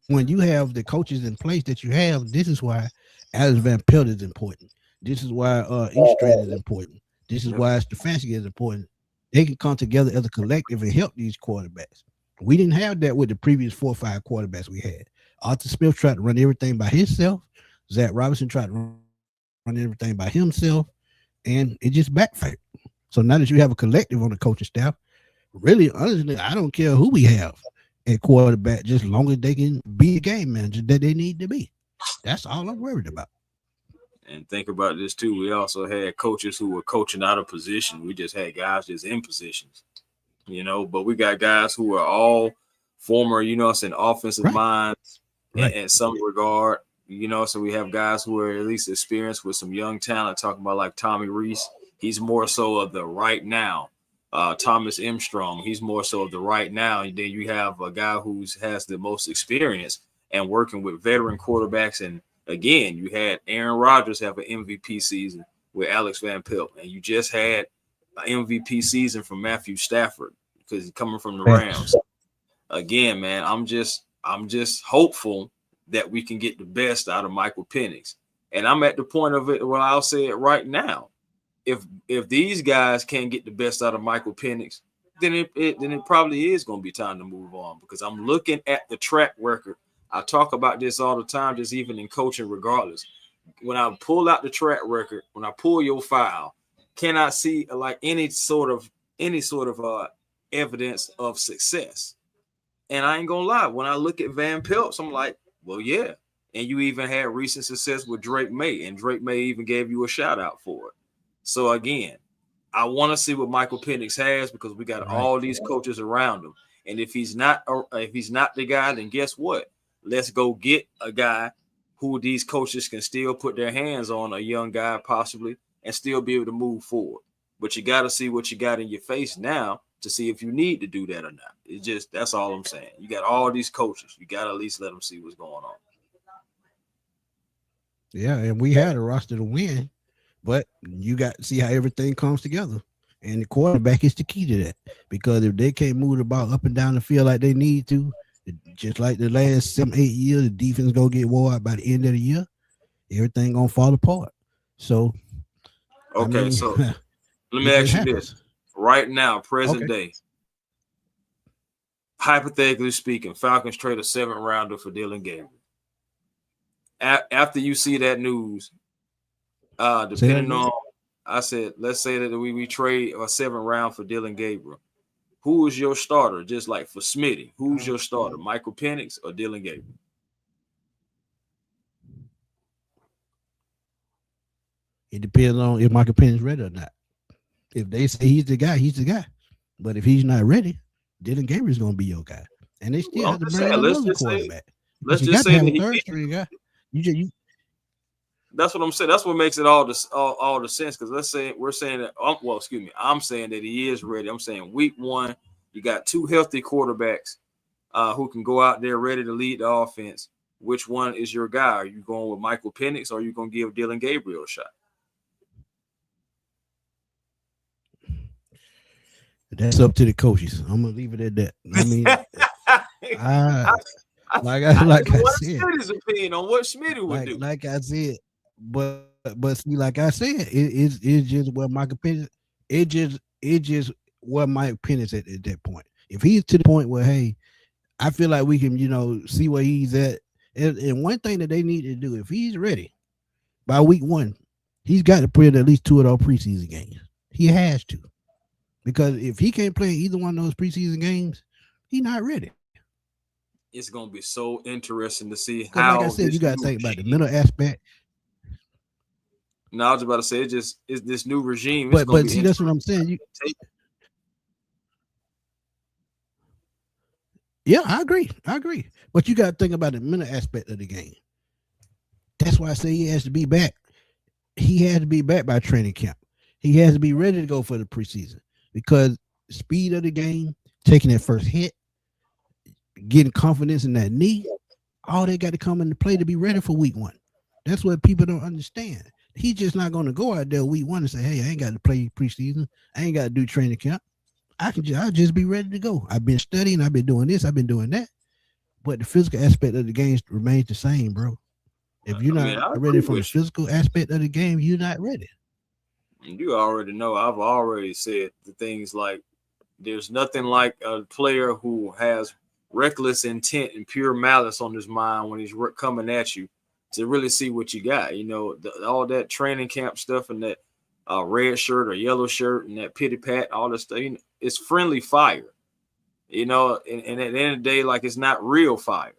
when you have the coaches in place that you have, this is why Alex Van Pelt is important. This is why Eastland is important. This is why Stefanski is important. They can come together as a collective and help these quarterbacks. We didn't have that with the previous 4 or 5 quarterbacks we had. Arthur Smith tried to run everything by himself. Zach Robinson tried to run everything by himself, and it just backfired. So now that you have a collective on the coaching staff, really, honestly, I don't care who we have at quarterback, just as long as they can be a game manager that they need to be. That's all I'm worried about. And think about this too. We also had coaches who were coaching out of position. We just had guys just in positions, but we got guys who are all former, offensive minds in some regard, so we have guys who are at least experienced with some young talent, talking about like Tommy Reese. He's more so of the right now. Thomas M. Strong, he's more so of the right now. And then you have a guy who has the most experience and working with veteran quarterbacks. And again, you had Aaron Rodgers have an MVP season with Alex Van Pelt, and you just had an MVP season from Matthew Stafford because he's coming from the Rams. Again, man, I'm just hopeful that we can get the best out of Michael Penix. And I'm at the point of it where I'll say it right now. If these guys can't get the best out of Michael Penix, then it probably is going to be time to move on, because I'm looking at the track record. I talk about this all the time, just even in coaching regardless. When I pull out the track record, when I pull your file, can I see like any sort of evidence of success? And I ain't going to lie, when I look at Van Pelt, I'm like, well, yeah. And you even had recent success with Drake May, and Drake May even gave you a shout out for it. So again, I want to see what Michael Penix has, because we got all these coaches around him. And if he's not the guy, then guess what? Let's go get a guy who these coaches can still put their hands on, a young guy possibly, and still be able to move forward. But you got to see what you got in your face now to see if you need to do that or not. It's just, that's all I'm saying. You got all these coaches. You got to at least let them see what's going on. Yeah, and we had a roster to win. But you got to see how everything comes together. And the quarterback is the key to that. Because if they can't move the ball up and down the field like they need to, just like the last 7-8 years, the defense going to get wore out by the end of the year. Everything going to fall apart. So, okay, so let me ask you this. Right now, present day, hypothetically speaking, Falcons trade a 7th rounder for Dillion Gabriel. After you see that news, depending on, I said, let's say that we trade a 7th round for Dillion Gabriel. Who is your starter? Just like for Smitty, who's your starter? Michael Penix or Dillion Gabriel? It depends on if Michael Penix is ready or not. If they say he's the guy, he's the guy. But if he's not ready, Dillion Gabriel is going to be your guy. And they still have to bring another quarterback. Let's just say that third string guy. That's what I'm saying. That's what makes it all the sense. Because let's say we're saying that. I'm saying that he is ready. I'm saying week 1, you got 2 healthy quarterbacks who can go out there ready to lead the offense. Which one is your guy? Are you going with Michael Penix, or are you going to give Dillion Gabriel a shot? That's up to the coaches. I'm gonna leave it at that. I mean, like I said, his opinion on what Smitty would do. Like I said, but but see, like I said, it's just what my opinion. It just what my opinion is at that point. If he's to the point where, hey, I feel like we can, see where he's at. And one thing that they need to do, if he's ready by week 1, he's got to play at least 2 of those preseason games. He has to. Because if he can't play either one of those preseason games, he's not ready. It's going to be so interesting to see how. Like I said, you got to think about the mental aspect. No, I was about to say it's this new regime. But see, that's what I'm saying. Yeah, I agree. But you got to think about the mental aspect of the game. That's why I say he has to be back. He has to be back by training camp. He has to be ready to go for the preseason because the speed of the game, taking that first hit, getting confidence in that knee, all they got to come into play to be ready for week 1. That's what people don't understand. He's just not going to go out there week 1 and say, hey, I ain't got to play preseason. I ain't got to do training camp. I'll just be ready to go. I've been studying. I've been doing this. I've been doing that. But the physical aspect of the game remains the same, bro. If you're not ready from the physical aspect of the game, you're not ready. You already know. I've already said the things like there's nothing like a player who has reckless intent and pure malice on his mind when he's coming at you to really see what you got. All that training camp stuff and that red shirt or yellow shirt and that pity pat, all that stuff, it's friendly fire, and at the end of the day, like it's not real fire.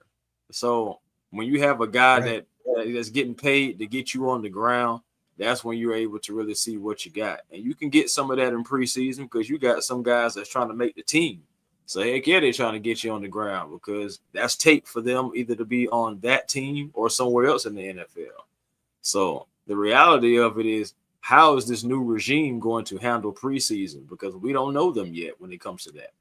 So when you have a guy that's getting paid to get you on the ground, that's when you're able to really see what you got. And you can get some of that in preseason because you got some guys that's trying to make the team. So heck yeah, they're trying to get you on the ground because that's tape for them either to be on that team or somewhere else in the NFL. So the reality of it is, how is this new regime going to handle preseason? Because we don't know them yet when it comes to that.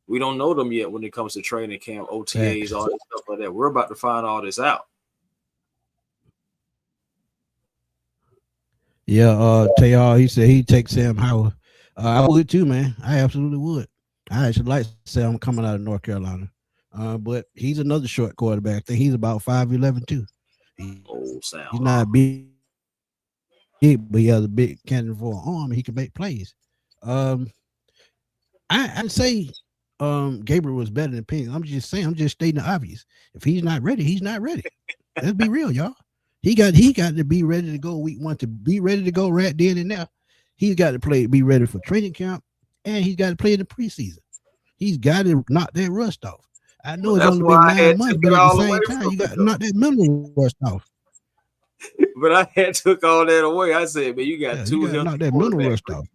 We don't know them yet when it comes to training camp, OTAs, all that stuff like that. We're about to find all this out. Yeah, Tayar, he said he'd take Sam Howell. I would too, man. I absolutely would. I actually like Sam coming out of North Carolina. But he's another short quarterback. I think he's about 5'11" too. He's not big, but he has a big cannon for an arm. He can make plays. I'd say Gabriel was better than Penny. I'm just stating the obvious. If he's not ready, he's not ready. Let's be real, y'all. He got to be ready to go week 1 to be ready to go right then and now. He's got to be ready for training camp, and he's got to play in the preseason. He's got to knock that rust off. I know it's only been 9 months, but at the same time, you got to knock that mental rust off. But I had took all that away. I said, man, you got you got to knock that mental rust off.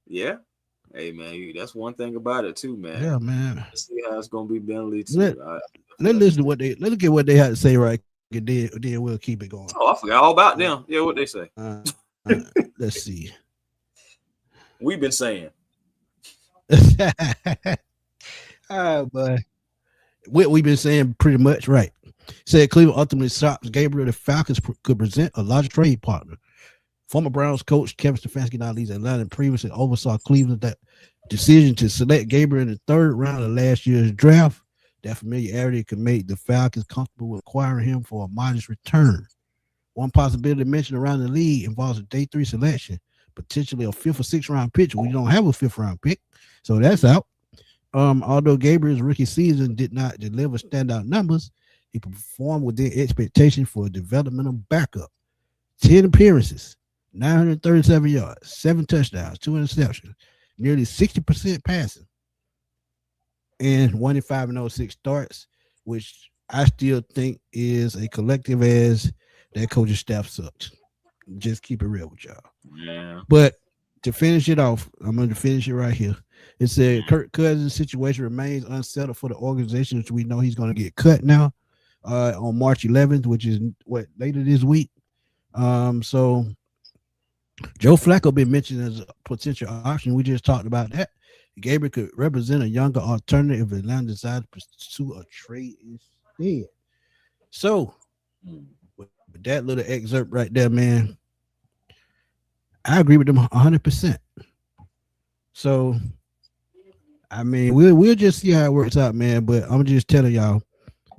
Yeah. Hey, man, that's one thing about it too, man. Yeah, man. Let's see how it's gonna be mentally too. Let's listen to let's get what they had to say, right? And then we'll keep it going. Oh, I forgot all about them. Yeah, what they say. Let's see. We've been saying. All right, boy. What we've been saying pretty much right. Said Cleveland ultimately stops Gabriel. The Falcons could present a larger trade partner. Former Browns coach Kevin Stefanski now leads Atlanta and previously oversaw Cleveland's that decision to select Gabriel in the 3rd round of last year's draft. That familiarity could make the Falcons comfortable with acquiring him for a modest return. One possibility mentioned around the league involves a day 3 selection, potentially a 5th or 6th round pick. We don't have a 5th round pick, so that's out. Although Gabriel's rookie season did not deliver standout numbers, he performed within expectation for a developmental backup. 10 appearances, 937 yards, 7 touchdowns, 2 interceptions, nearly 60% passing, and 1-5-6 starts, which I still think is a collective as that coaching staff sucks. Just keep it real with y'all. Yeah. But to finish it off, I'm going to finish it right here. It said Kirk Cousins' situation remains unsettled for the organization, which we know he's going to get cut now on March 11th, which is later this week. So Joe Flacco been mentioned as a potential option. We just talked about that. Gabriel could represent a younger alternative if Atlanta decides to pursue a trade instead. So, with that little excerpt right there, man, I agree with them 100%. So, I mean, we'll just see how it works out, man. But I'm just telling y'all,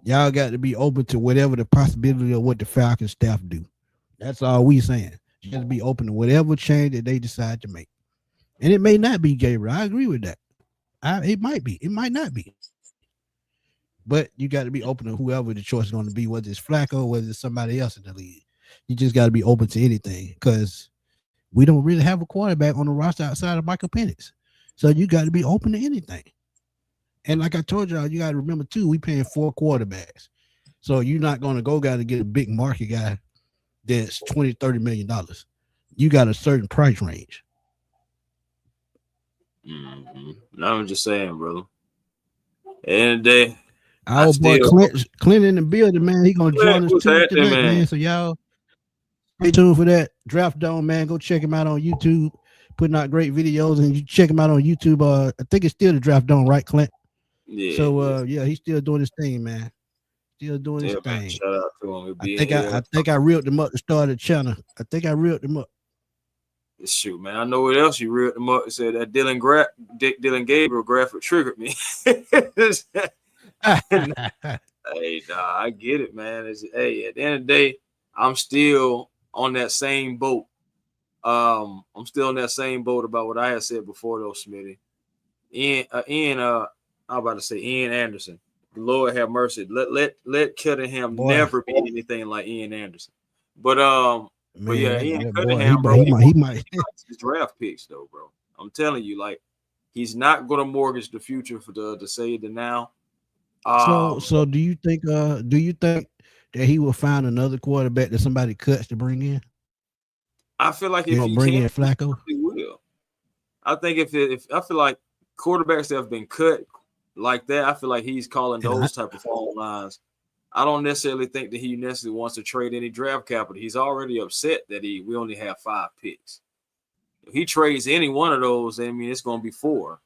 Y'all got to be open to whatever the possibility of what the Falcons staff do. That's all we saying. Just be open to whatever change that they decide to make. And it may not be Gabriel. I agree with that. It might be. It might not be. But you got to be open to whoever the choice is going to be, whether it's Flacco, whether it's somebody else in the league. You just got to be open to anything because we don't really have a quarterback on the roster outside of Michael Penix. So you got to be open to anything. And like I told y'all, you got to remember, too, we paying 4 quarterbacks. So you're not going to go to get a big market guy that's $20-30 million. You got a certain price range. Mm-hmm. I'm just saying, brother. End of the day, our boy Clint in the building, man. He gonna join us too tonight, man. So y'all stay tuned for that. Draft Dome, man. Go check him out on YouTube. Putting out great videos, and you check him out on YouTube. I think it's still the Draft Dome, right, Clint? Yeah. So yeah, he's still doing his thing, man. Still doing his thing. Shout out to him. I think I reeled him up to start the channel. I think I reeled him up. Shoot, man. I know what else you reeled him up. It said that Dillion Gabriel graphic triggered me. Hey, nah, I get it, man. Hey, at the end of the day, I'm still on that same boat. I'm still on that same boat about what I had said before, though, Smitty. I'm about to say Ian Anderson. Lord have mercy. Let Cunningham never be anything like Ian Anderson. But yeah, Ian Cunningham, he might his draft picks though, bro. I'm telling you, like, he's not gonna mortgage the future to save the now. So do you think that he will find another quarterback that somebody cuts to bring in? I feel like if he bring in Flacco, he will. I think if I feel like quarterbacks that have been cut like that, I feel like he's calling those type of phone lines. I don't necessarily think that he necessarily wants to trade any draft capital. He's already upset that we only have 5 picks. If he trades any one of those, I mean, it's going to be 4.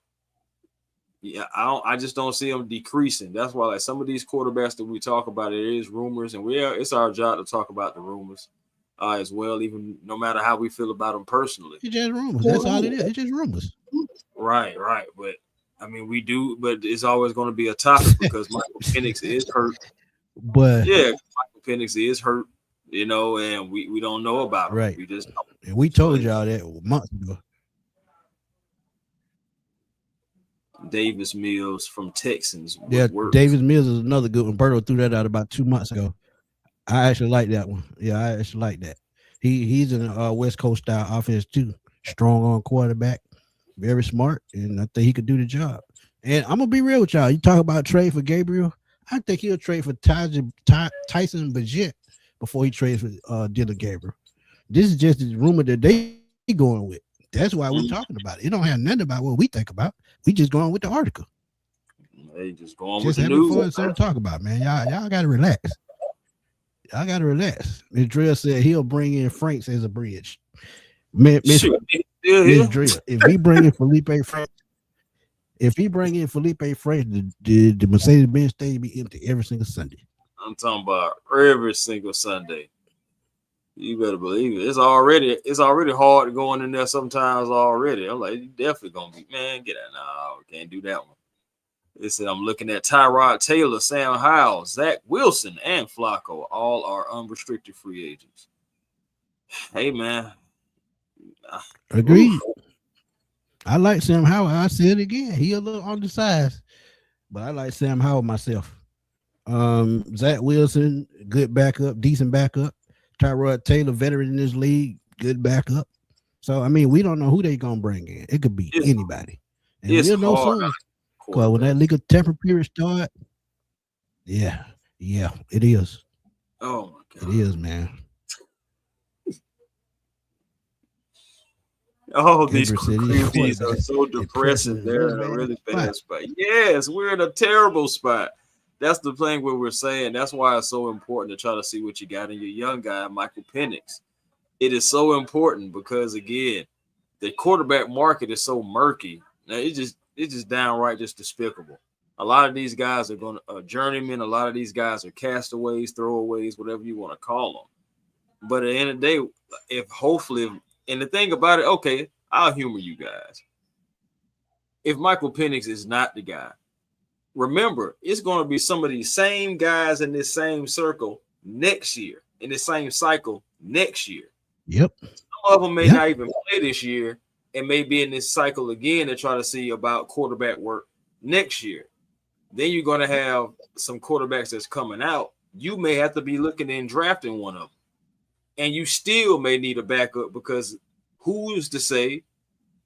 Yeah, I just don't see him decreasing. That's why, like, some of these quarterbacks that we talk about, it is rumors, and it's our job to talk about the rumors as well, even no matter how we feel about them personally. It's just rumors. That's all it is. It's just rumors. Right. But I mean, but it's always going to be a topic because Michael Penix is hurt. But yeah, Michael Penix is hurt, and we don't know about him. Right. We just and we told y'all that months ago. Davis Mills from Texans. Yeah, Davis Mills is another good one. Berto threw that out about 2 months ago. I actually like that one. Yeah, I actually like that. He's in a West Coast style offense too. Strong on quarterback, very smart, and I think he could do the job. And I'm gonna be real with y'all. You talk about trade for Gabriel. I think he'll trade for Tyson Bagent before he trades for Dillion Gabriel. This is just the rumor that they going with. That's why we're talking about it. It don't have nothing about what we think about. We just going with the article. They just going with the news. Just having fun, something to talk about, man. Y'all got to relax. Y'all got to relax. Ms. Drill said he'll bring in Franks as a bridge. Ms. Drill, if he bring in Felipe Franks, the Mercedes-Benz stage be empty every single Sunday. I'm talking about every single Sunday. You better believe it. It's already hard going in there sometimes already. I'm like, you definitely gonna be, man, get out. No, can't do that one. They said I'm looking at Tyrod Taylor, Sam Howell, Zach Wilson, and Flacco. All are unrestricted free agents. Hey, man. Agreed. I like Sam Howell. I said it again. He a little undersized, but I like Sam Howell myself. Zach Wilson, good backup, decent backup. Tyrod Taylor, veteran in this league, good backup. So, I mean, we don't know who they going to bring in. It could be anybody. And we'll know soon. Because when that legal temper period start, yeah, it is. Oh, my God. It is, man. Oh, these QBs are so depressing. They're in a really bad spot. Yes, we're in a terrible spot. That's the thing where we're saying that's why it's so important to try to see what you got in your young guy, Michael Penix. It is so important because, again, the quarterback market is so murky. Now, it's just downright just despicable. A lot of these guys are going to journeymen. A lot of these guys are castaways, throwaways, whatever you want to call them. But at the end of the day, and the thing about it, okay, I'll humor you guys. If Michael Penix is not the guy, remember, it's going to be some of these same guys in this same circle next year, in the same cycle next year. Yep. Some of them may not even play this year and may be in this cycle again to try to see about quarterback work next year. Then you're going to have some quarterbacks that's coming out. You may have to be looking and drafting one of them. And you still may need a backup because who's to say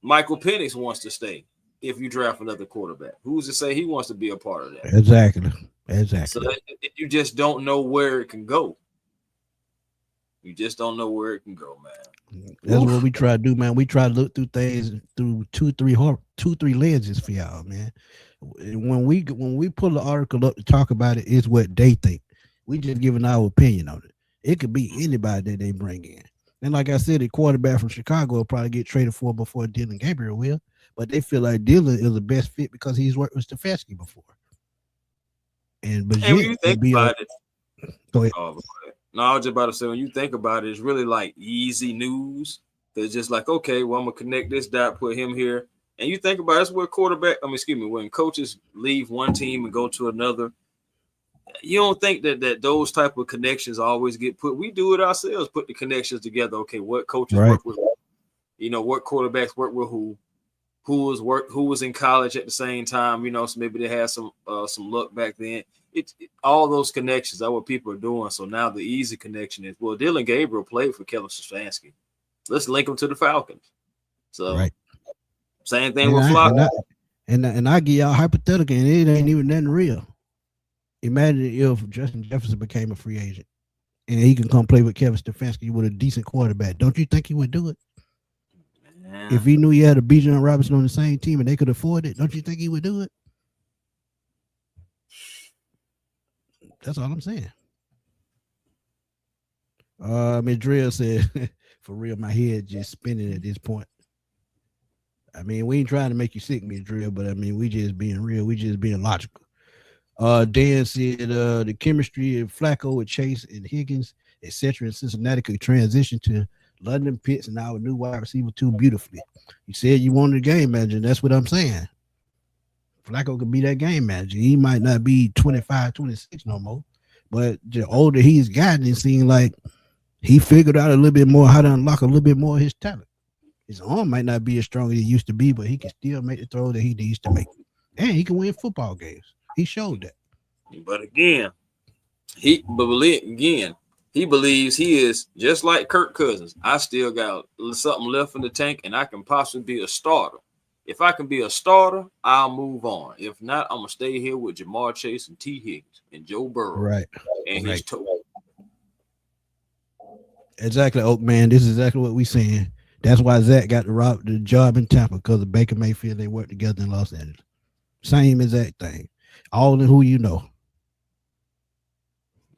Michael Penix wants to stay if you draft another quarterback? Who's to say he wants to be a part of that? Exactly. So you just don't know where it can go. You just don't know where it can go, man. That's what we try to do, man. We try to look through things through two, three lenses for y'all, man. When we pull the article up to talk about it, it's what they think. We just giving our opinion on it. It could be anybody that they bring in. And like I said, the quarterback from Chicago will probably get traded for before Dillion Gabriel will. But they feel like Dillion is the best fit because he's worked with Stefanski before. And when you think about it, go ahead. No, I was just about to say, when you think about it, it's really like easy news. It's just like, okay, well, I'm gonna connect this dot, put him here. And you think about it, that's where when coaches leave one team and go to another, you don't think that those type of connections always get put. We do it ourselves, put the connections together. Okay, what coaches work with, what quarterbacks work with who was in college at the same time, so maybe they had some luck back then. All those connections are what people are doing. So now the easy connection is, well, Dillion Gabriel played for Kevin Stefanski. Let's link him to the Falcons. So same thing with Flacco. And I give y'all hypothetical, and it ain't even nothing real. Imagine if Justin Jefferson became a free agent and he can come play with Kevin Stefanski with a decent quarterback. Don't you think he would do it? Man. If he knew he had a Bijan Robinson on the same team and they could afford it, don't you think he would do it? That's all I'm saying. Madrill said, for real, my head just spinning at this point. I mean, we ain't trying to make you sick, Madrill, but I mean, we just being real. We just being logical. Dan said the chemistry of Flacco with Chase and Higgins, etc. in Cincinnati could transition to London, Pitts, and our new wide receiver too beautifully. You said you wanted a game manager. That's what I'm saying. Flacco could be that game manager. He might not be 25, 26 no more, but the older he's gotten, it seems like he figured out a little bit more how to unlock a little bit more of his talent. His arm might not be as strong as it used to be, but he can still make the throw that he needs to make. And he can win football games. He showed that. But again, he believes he is just like Kirk Cousins. I still got something left in the tank, and I can possibly be a starter. If I can be a starter, I'll move on. If not, I'm gonna stay here with Jamar Chase and T. Higgins and Joe Burrow. Right. And his toe. Exactly, Oak man. This is exactly what we're saying. That's why Zach got the job in Tampa, because of Baker Mayfield. They work together in Los Angeles. Same exact thing. All in who you know.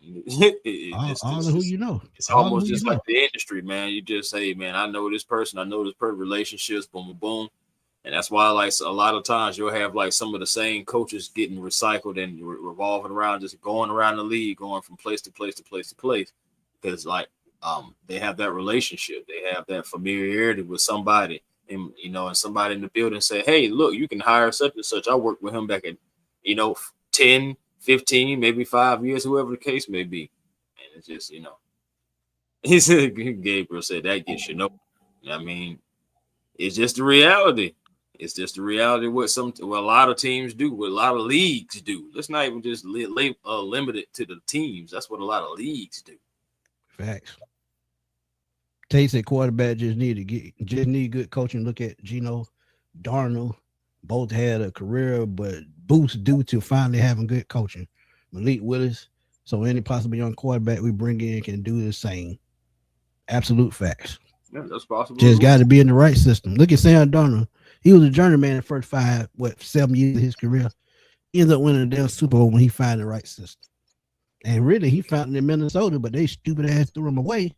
All in who you know. It's almost just like the industry, man. You just say, man, I know this person, relationships, boom, boom, boom. And that's why, like, a lot of times you'll have like some of the same coaches getting recycled and revolving around, just going around the league, going from place to place to place to place. Because like they have that relationship, they have that familiarity with somebody, and and somebody in the building say, hey, look, you can hire such and such. I worked with him back in 10, 15, maybe 5 years, whoever the case may be. And it's just, he said, Gabriel said that gets I mean, it's just the reality. It's just the reality of what a lot of teams do, what a lot of leagues do. Let's not even just limit it to the teams. That's what a lot of leagues do. Facts. Tate said quarterback just need good coaching. Look at Geno, Darnold. Both had a career, but boost due to finally having good coaching. Malik Willis. So any possible young quarterback we bring in can do the same. Absolute facts. Yeah, that's possible. Just got to be in the right system. Look at Sam Darnold. He was a journeyman in the first 7 years of his career. He ended up winning the damn Super Bowl when he found the right system. And really, he found it in Minnesota, but they stupid ass threw him away.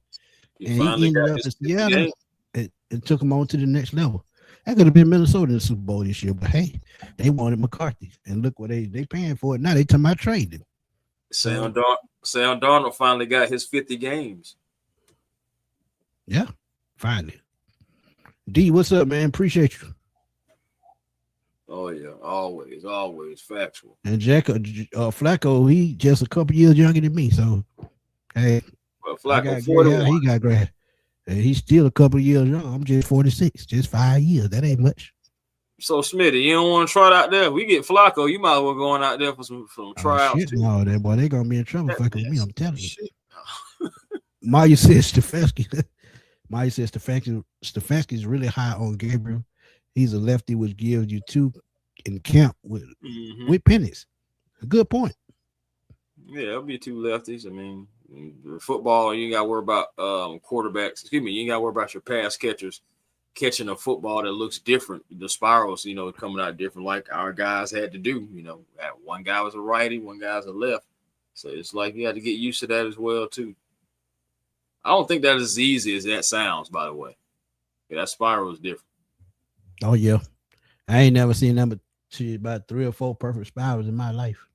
And he ended up in Seattle. It took him on to the next level. That could have been Minnesota in the Super Bowl this year, but hey, they wanted McCarthy, and look what they paying for it now. They talking about trading. Sam Darnold finally got his 50 games. Yeah, finally. D, what's up, man? Appreciate you. Oh yeah, always factual. And Flacco, he just a couple years younger than me. So hey, Well, I Flacco got gray hair, 41. he got gray hair. And he's still a couple years young. I'm just 46, just 5 years. That ain't much. So Smitty, you don't want to try it out there? We get Flacco, you might as well going out there for some tryouts Shit, too. no, that boy, they gonna be in trouble That fucking with me. man, I'm telling you. shit. Maya says Stefanski. Maya says Stefanski is really high on Gabriel. He's a lefty, which gives you two in camp with pennies. A good point. Yeah, it'll be two lefties. I mean, football, you ain't got to worry about quarterbacks. Excuse me, you ain't got to worry about your pass catchers catching a football that looks different. The spirals, coming out different, like our guys had to do. One guy was a righty, one guy's a left. So it's like you had to get used to that as well too. I don't think that is as easy as that sounds, by the way. Yeah, that spiral is different. Oh yeah, I ain't never seen number two about 3 or 4 perfect spirals in my life.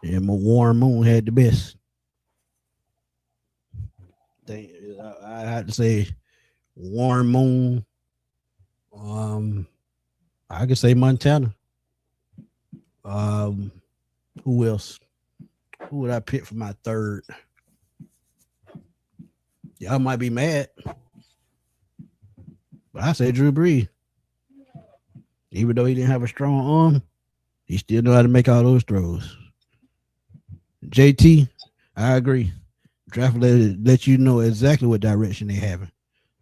And my Warren Moon had the best. I had to say Warren Moon. I could say Montana. Who else? Who would I pick for my third? Y'all might be mad, but I say Drew Brees. Even though he didn't have a strong arm, he still know how to make all those throws. JT, I agree. Draft let you know exactly what direction they having.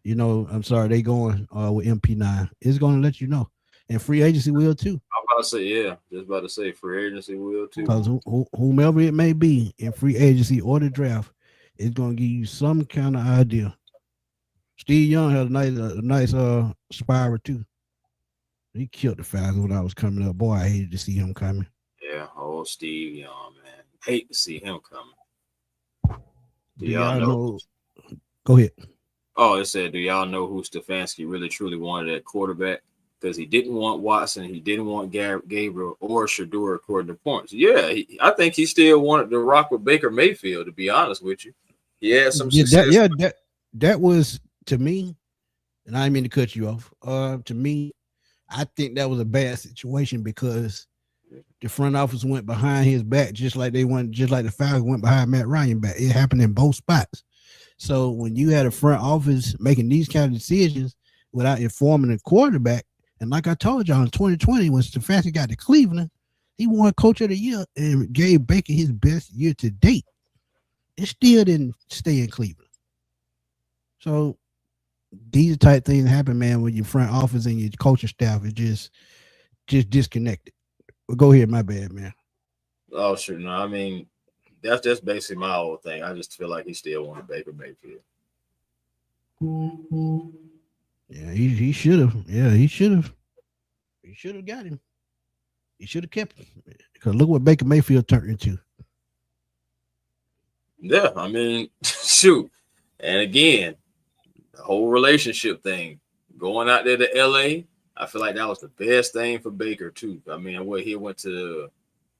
I'm sorry, they going with MP9. It's going to let you know. And free agency will too. I'm about to say, yeah. Just about to say free agency will too. Because whomever it may be in free agency or the draft, it's going to give you some kind of idea. Steve Young had a nice spiral too. He killed the Falcons when I was coming up. Boy, I hated to see him coming. Yeah, Steve Young, man. Hate to see him coming. Do y'all know? Go ahead. Oh, it said, do y'all know who Stefanski really truly wanted at quarterback? Because he didn't want Watson, he didn't want Gabriel or Shador according to points. Yeah, I think he still wanted to rock with Baker Mayfield, to be honest with you. He had some success. That was, to me, and I didn't mean to cut you off. To me, I think that was a bad situation because the front office went behind his back just like the Falcons went behind Matt Ryan back. It happened in both spots. So when you had a front office making these kind of decisions without informing the quarterback, and like I told y'all in 2020, when Stefanski got to Cleveland, he won Coach of the Year and gave Baker his best year to date. It still didn't stay in Cleveland. So these type things happen, man, when your front office and your coaching staff is just disconnected. Well, go ahead, my bad, man. Oh, sure. No, I mean, that's just basically my whole thing. I just feel like he still wanted Baker Mayfield. Yeah, he should have. Yeah, he should have. He should have got him. He should have kept him. Because look what Baker Mayfield turned into. Yeah, I mean, shoot. And again, the whole relationship thing, going out there to LA, I feel like that was the best thing for Baker too. I mean, he went to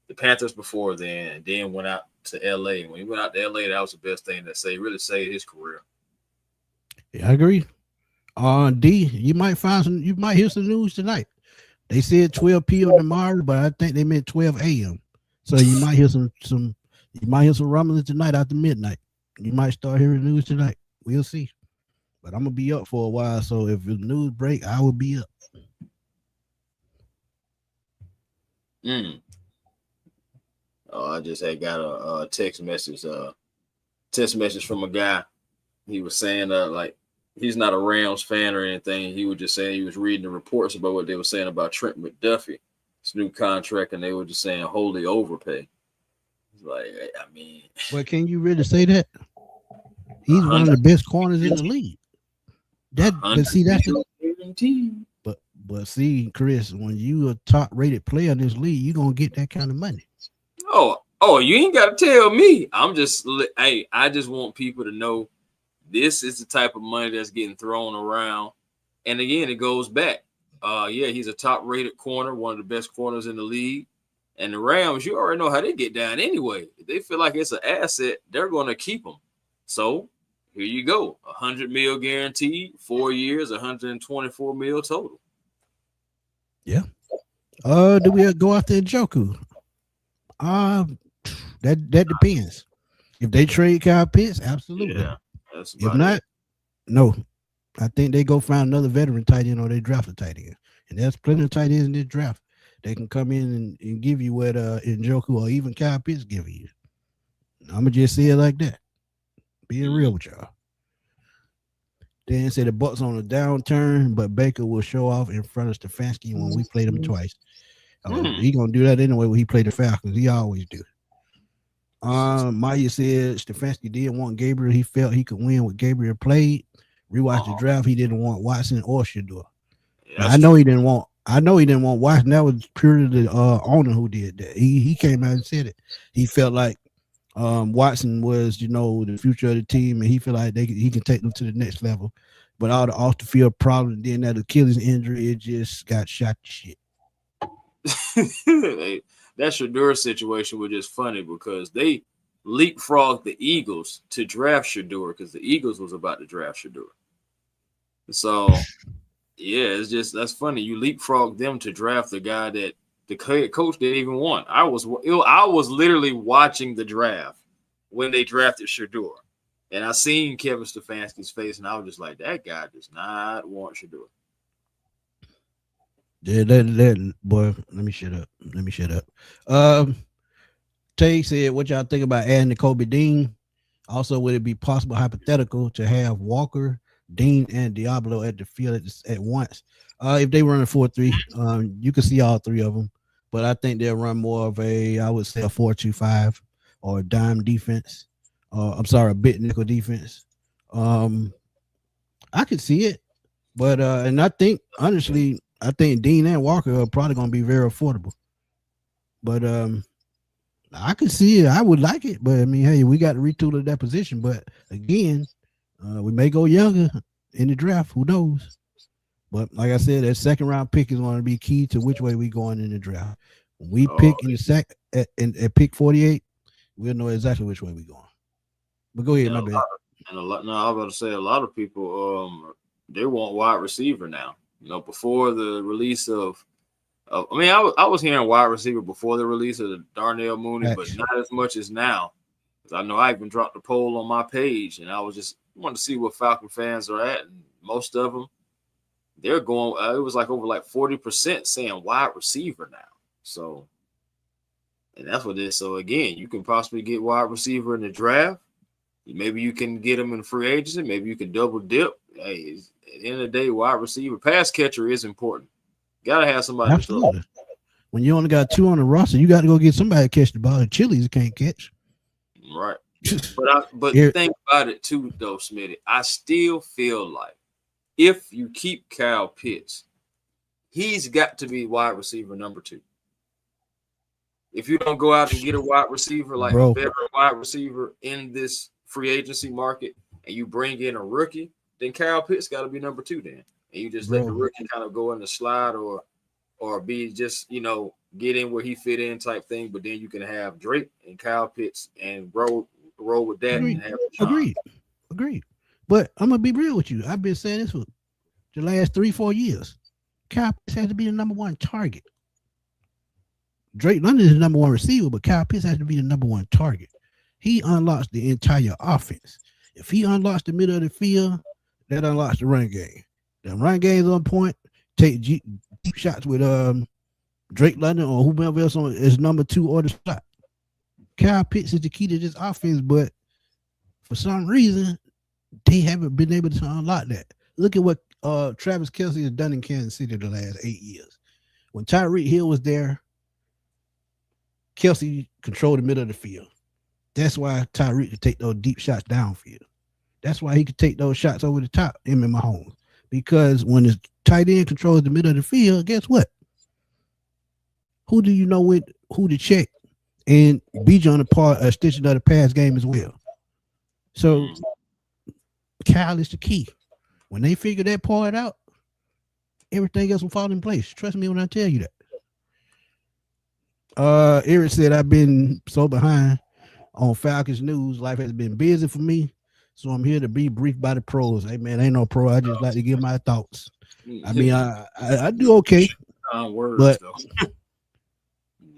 the Panthers before then, and then went out to LA. When he went out to LA, that was the best thing that really saved his career. Yeah, I agree. D, you might hear some news tonight. They said 12 p.m. tomorrow, but I think they meant 12 a.m. So you might hear some rumblings tonight after midnight. You might start hearing news tonight. We'll see. But I'm gonna be up for a while, so if the news break, I will be up. Oh, I just had got a text message from a guy. He was saying like he's not a Rams fan or anything. He was just saying he was reading the reports about what they were saying about Trent McDuffie, his new contract, and they were just saying holy overpay. Like, I mean, but can you really say that? He's one of the best corners in the league. But see, Chris, when you a top rated player in this league, you're gonna get that kind of money. Oh, you ain't gotta tell me. I just want people to know this is the type of money that's getting thrown around. And again, it goes back. He's a top rated corner, one of the best corners in the league. And the Rams, you already know how they get down anyway. If they feel like it's an asset, they're going to keep them. So here you go. $100 million guaranteed, 4 years, $124 million total. Yeah. Do we go after Njoku? That depends. If they trade Kyle Pitts, absolutely. Yeah, that's If about not, it. no. I think they go find another veteran tight end or they draft a tight end. And there's plenty of tight ends in this draft. They can come in and give you what Njoku or even Kyle Pitts giving you. I'm gonna just say it like that. Being real with y'all. Dan said the Bucks on a downturn, but Baker will show off in front of Stefanski when we played him twice. He gonna do that anyway when he played the Falcons. He always do. Maya said Stefanski didn't want Gabriel. He felt he could win with Gabriel played. Rewatch the draft. He didn't want Watson or Shador. Yeah, I know he didn't want Watson. That was purely the owner who did that. He came out and said it. He felt like Watson was, the future of the team, and he felt like he can take them to the next level. But all the off the field problems, then that Achilles injury, it just got shot to shit. That Shador situation was just funny because they leapfrogged the Eagles to draft Shador because the Eagles was about to draft Shador. So, yeah, that's funny. You leapfrogged them to draft the guy that the head coach didn't even want. I was literally watching the draft when they drafted Shador, and I seen Kevin Stefanski's face, and I was just like, that guy does not want Shador. Yeah, boy, let me shut up. Tay said, what y'all think about adding Kobe Dean? Also, would it be possible, hypothetical, to have Walker, Dean, and Diablo at the field at once? If they run a 4-3, you can see all three of them, but I think they'll run more of a 4-2-5 or a dime defense. A bit nickel defense. I could see it, but and I think honestly, Dean and Walker are probably going to be very affordable. But I could see it. I would like it. But, I mean, hey, we got to retool that position. But, again, we may go younger in the draft. Who knows? But, like I said, that second-round pick is going to be key to which way we going in the draft. When we pick in the at pick 48, we'll know exactly which way we're going. But go ahead, my bad. I was about to say a lot of people, they want wide receiver now. Before the release of I was hearing wide receiver before the release of the Darnell Mooney, but not as much as now. Because I know I even dropped a poll on my page, and I was just wanted to see what Falcon fans are at, and most of them, they're going. It was like over 40% saying wide receiver now. So, and that's what it is. So again, you can possibly get wide receiver in the draft. Maybe you can get them in free agency. Maybe you can double dip. Hey, at the end of the day, wide receiver, pass catcher is important. Got to have somebody. Absolutely. When you only got two on the roster, you got to go get somebody to catch the ball. The Chili's can't catch. Right. But think about it too, though, Smitty. I still feel like if you keep Kyle Pitts, he's got to be wide receiver number 2. If you don't go out and get a wide receiver, a veteran wide receiver in this free agency market, and you bring in a rookie, then Kyle Pitts got to be number 2 then. And you just let the rookie kind of go in the slide or be just, get in where he fit in type thing. But then you can have Drake and Kyle Pitts and roll with that. Agreed. But I'm going to be real with you. I've been saying this for the last 3-4 years. Kyle Pitts has to be the number 1 target. Drake London is the number 1 receiver, but Kyle Pitts has to be the number 1 target. He unlocks the entire offense. If he unlocks the middle of the field, that unlocks the run game. The run game is on point. Take deep shots with Drake London or whoever else is number 2 or the slot. Kyle Pitts is the key to this offense, but for some reason, they haven't been able to unlock that. Look at what Travis Kelce has done in Kansas City the last 8 years. When Tyreek Hill was there, Kelce controlled the middle of the field. That's why Tyreek could take those deep shots downfield. That's why he could take those shots over the top, him and Mahomes. Because when the tight end controls the middle of the field, guess what? Who do you know who to check and be on a stitching of the pass game as well? So Kyle is the key. When they figure that part out, everything else will fall in place. Trust me when I tell you that. Eric said, I've been so behind on Falcons news. Life has been busy for me. So I'm here to be briefed by the pros. Hey, man, ain't no pro. I just like to give my thoughts. I mean, I do okay. Words, but though.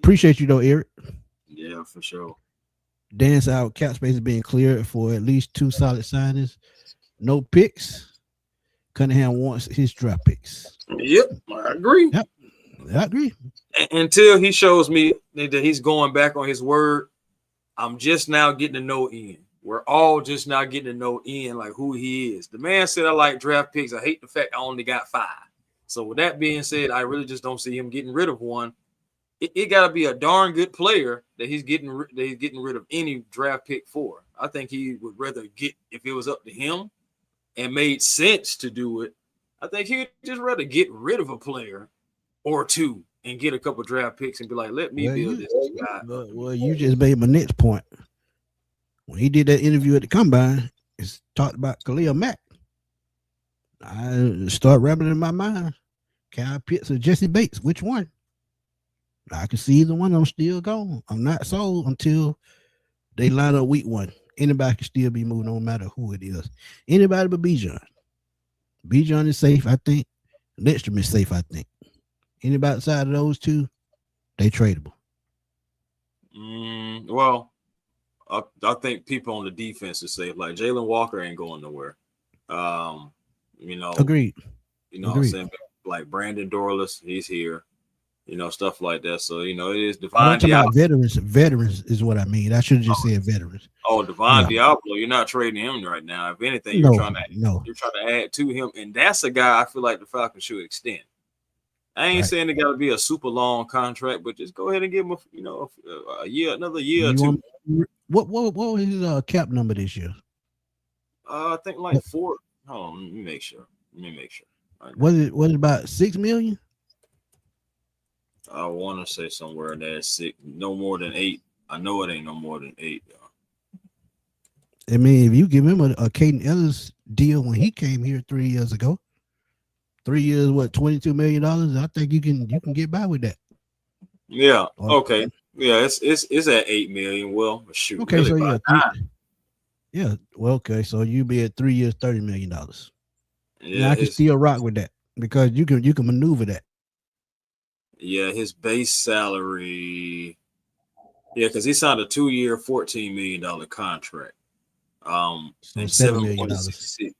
appreciate you though, Eric. Yeah, for sure. Dance out cap space is being cleared for at least 2 solid signings. No picks. Cunningham wants his draft picks. Yep, I agree. Yep, I agree. Until he shows me that he's going back on his word, I'm just now getting to know Ian. We're all just now getting to know Ian, like who he is. The man said, I like draft picks. I hate the fact I only got 5. So with that being said, I really just don't see him getting rid of one. It got to be a darn good player that he's getting rid of any draft pick for. I think he would rather get, if it was up to him and made sense to do it, I think he would just rather get rid of a player or 2 and get a couple draft picks and be like, let me build this guy. Well, you just made my next point. When he did that interview at the Combine, it's talked about Khalil Mack. I start rambling in my mind. Kyle Pitts or Jesse Bates, which one? I can see either one. I'm still going. I'm not sold until they line up week 1. Anybody can still be moved, no matter who it is. Anybody but Bijan. Bijan is safe, I think. Lidstrom is safe, I think. Anybody outside of those 2, they tradable. Well, I think people on the defense is safe. Like Jalen Walker ain't going nowhere. Agreed. You know what I'm saying? Like Brandon Dorless, he's here. Stuff like that. So, it is Divine Diablo. Veterans is what I mean. I should have just said veterans. Oh, Divine Diablo, you're not trading him right now. If anything, you're trying to add to him. And that's a guy I feel like the Falcons should extend. I ain't saying it got to be a super long contract, but just go ahead and give him another year or 2. What was his cap number this year? I think like 4. Hold on, let me make sure. Was it about 6 million? I want to say somewhere in there 6, no more than 8. I know it ain't no more than 8. I mean, if you give him a Caden Ellis deal when he came here 3 years ago, 3 years, $22 million? I think you can get by with that. Yeah. Okay. Yeah, it's at 8 million. Well, shoot. Okay, really so yeah. Well, okay, so you be at 3 years, $30 million. Yeah, I can still rock with that because you can maneuver that. Yeah, his base salary. Yeah, because he signed a 2-year, $14 million contract. So and $7 million.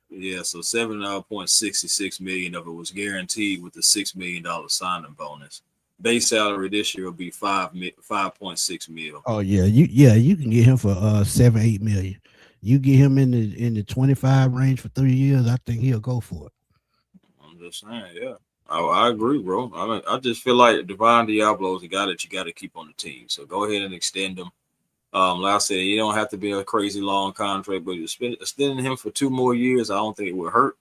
Yeah, so $7.66 million of it was guaranteed with the $6 million signing bonus. Base salary this year will be $5.6 million. Oh yeah, you can get him for $7-8 million. You get him in the 25 range for 3 years, I think he'll go for it. I'm just saying, yeah. I agree, bro. I just feel like Divine Diablo is a guy that you got to keep on the team. So go ahead and extend him. Like I said, you don't have to be a crazy long contract, but extending him for 2 more years, I don't think it would hurt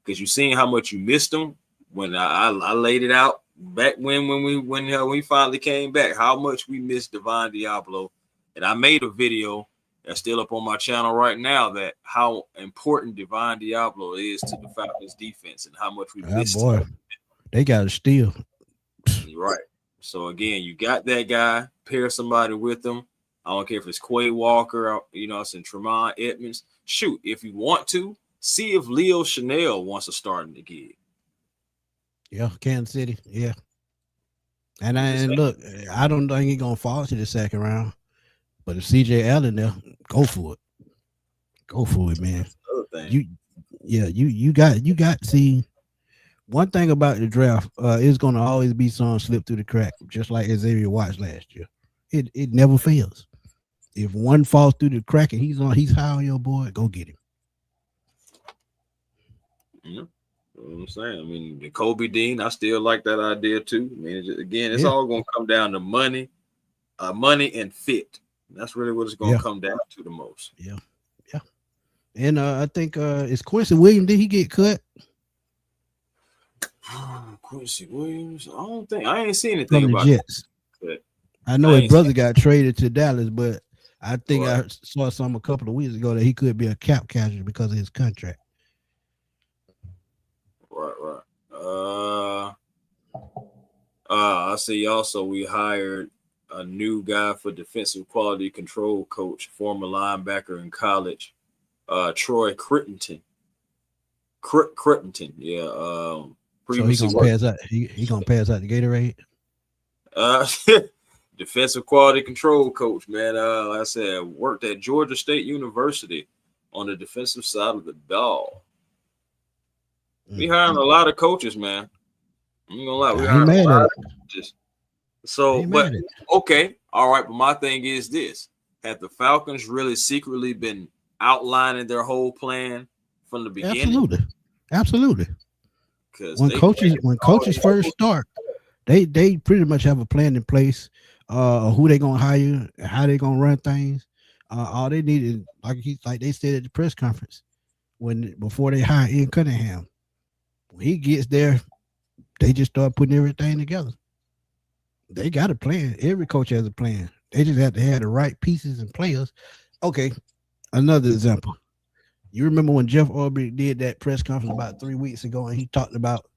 because you've seen how much you missed him when I laid it out back when we finally came back, how much we missed Divine Diablo. And I made a video that's still up on my channel right now that how important Divine Diablo is to the Falcons defense and how much we missed him. They got to steal. Right. So again, you got that guy, pair somebody with him. I don't care if it's Quay Walker, it's in Tremont Edmonds. Shoot, if you want to, see if Leo Chanel wants to start in the gig. Yeah, Kansas City. Yeah. And look, I don't think he's gonna fall to the second round. But if CJ Allen there, go for it. Go for it, man. You got see. One thing about the draft is going to always be some slip through the crack, just like Xavier Watts last year. It never fails. If one falls through the crack and he's high on your board, go get him. Yeah, what I'm saying. I mean, the Kobe Dean, I still like that idea too. I mean, it's all going to come down to money and fit. That's really what it's going to come down to the most. Yeah. And I think it's Quincy Williams. Did he get cut? Quincy Williams. I ain't seen anything from the about Jets. That. I know his brother got traded to Dallas, but I think I saw some a couple of weeks ago that he could be a cap casualty because of his contract. Right. I see. Also, we hired a new guy for defensive quality control coach, former linebacker in college, Troy Crittenton. Yeah. So he gonna pass out. He gonna pass out the Gatorade. defensive quality control coach, man. Like I said, worked at Georgia State University on the defensive side of the ball. We hiring a lot of coaches, man. I'm gonna lie, we hiring a lot of coaches. So, but okay, all right. But my thing is this: have the Falcons really secretly been outlining their whole plan from the beginning? Absolutely. Because when coaches first start, they pretty much have a plan in place. Who they gonna hire, how they gonna run things. All they need is like they said at the press conference before they hire Ian Cunningham. When he gets there, they just start putting everything together. They got a plan. Every coach has a plan. They just have to have the right pieces and players. Okay, another example. You remember when Jeff Ulbrich did that press conference about 3 weeks ago, and he talked about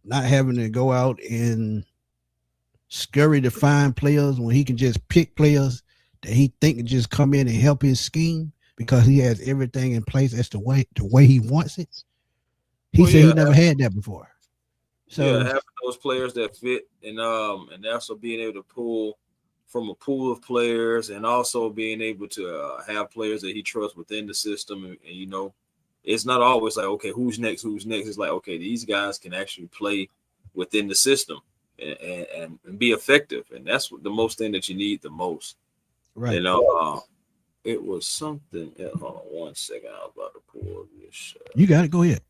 not having to go out and scurry to find players when he can just pick players that he think can just come in and help his scheme because he has everything in place as the way he wants it. He said he never had that before. So having those players that fit and also being able to pull from a pool of players and also being able to have players that he trusts within the system. And you know, it's not always like, okay, who's next? It's like, okay, these guys can actually play within the system and be effective. And that's the most thing that you need the most. Right. You know, it was something. Hold on 1 second. I was about to pull this. You got it. Go ahead.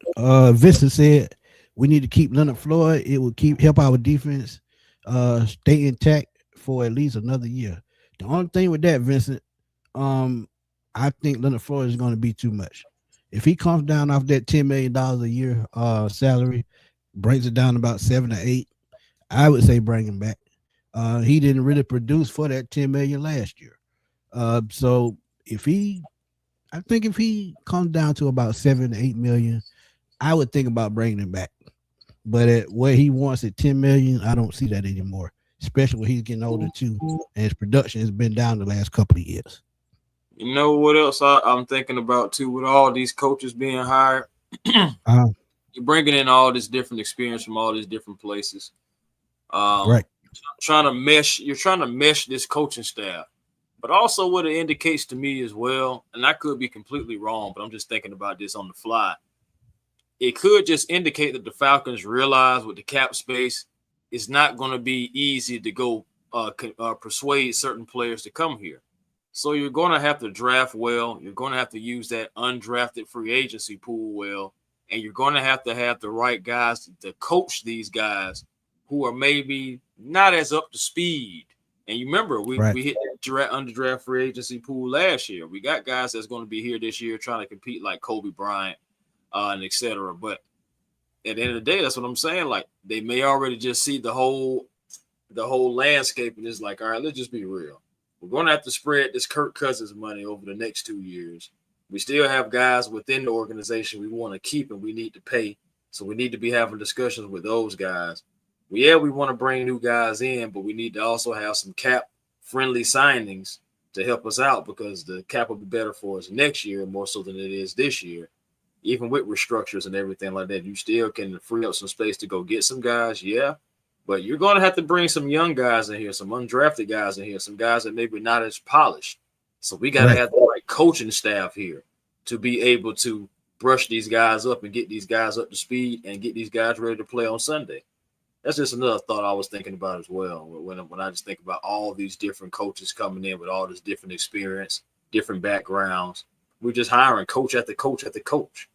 Vincent said we need to keep Leonard Floyd. It will help our defense stay intact for at least another year. The only thing with that, Vincent, I think Leonard Floyd is going to be too much. If he comes down off that $10 million a year salary, brings it down about 7 or 8, I would say bring him back. He didn't really produce for that $10 million last year. So if he comes down to about 7 to 8 million, I would think about bringing him back. But at what he wants at 10 million, I don't see that anymore, especially when he's getting older too, and his production has been down the last couple of years. You know what else I'm thinking about too, with all these coaches being hired? You're bringing in all this different experience from all these different places. Right. You're trying to mesh this coaching staff. But also what it indicates to me as well, and I could be completely wrong, but I'm just thinking about this on the fly. It could just indicate that the Falcons realize with the cap space, it's not going to be easy to go persuade certain players to come here. So you're going to have to draft well. You're going to have to use that undrafted free agency pool well. And you're going to have the right guys to coach these guys who are maybe not as up to speed. And you remember, we hit that underdraft free agency pool last year. We got guys that's going to be here this year trying to compete like Kobe Bryant and et cetera. But at the end of the day, that's what I'm saying. Like, they may already just see the whole landscape and it's like, all right, let's just be real. We're going to have to spread this Kirk Cousins money over the next 2 years. We still have guys within the organization we want to keep and we need to pay. So we need to be having discussions with those guys. We want to bring new guys in, but we need to also have some cap-friendly signings to help us out because the cap will be better for us next year more so than it is this year. Even with restructures and everything like that, you still can free up some space to go get some guys, but you're going to have to bring some young guys in here, some undrafted guys in here, some guys that maybe not as polished. So we got to have the right coaching staff here to be able to brush these guys up and get these guys up to speed and get these guys ready to play on Sunday. That's just another thought I was thinking about as well. When I just think about all these different coaches coming in with all this different experience, different backgrounds, we're just hiring coach after coach after coach.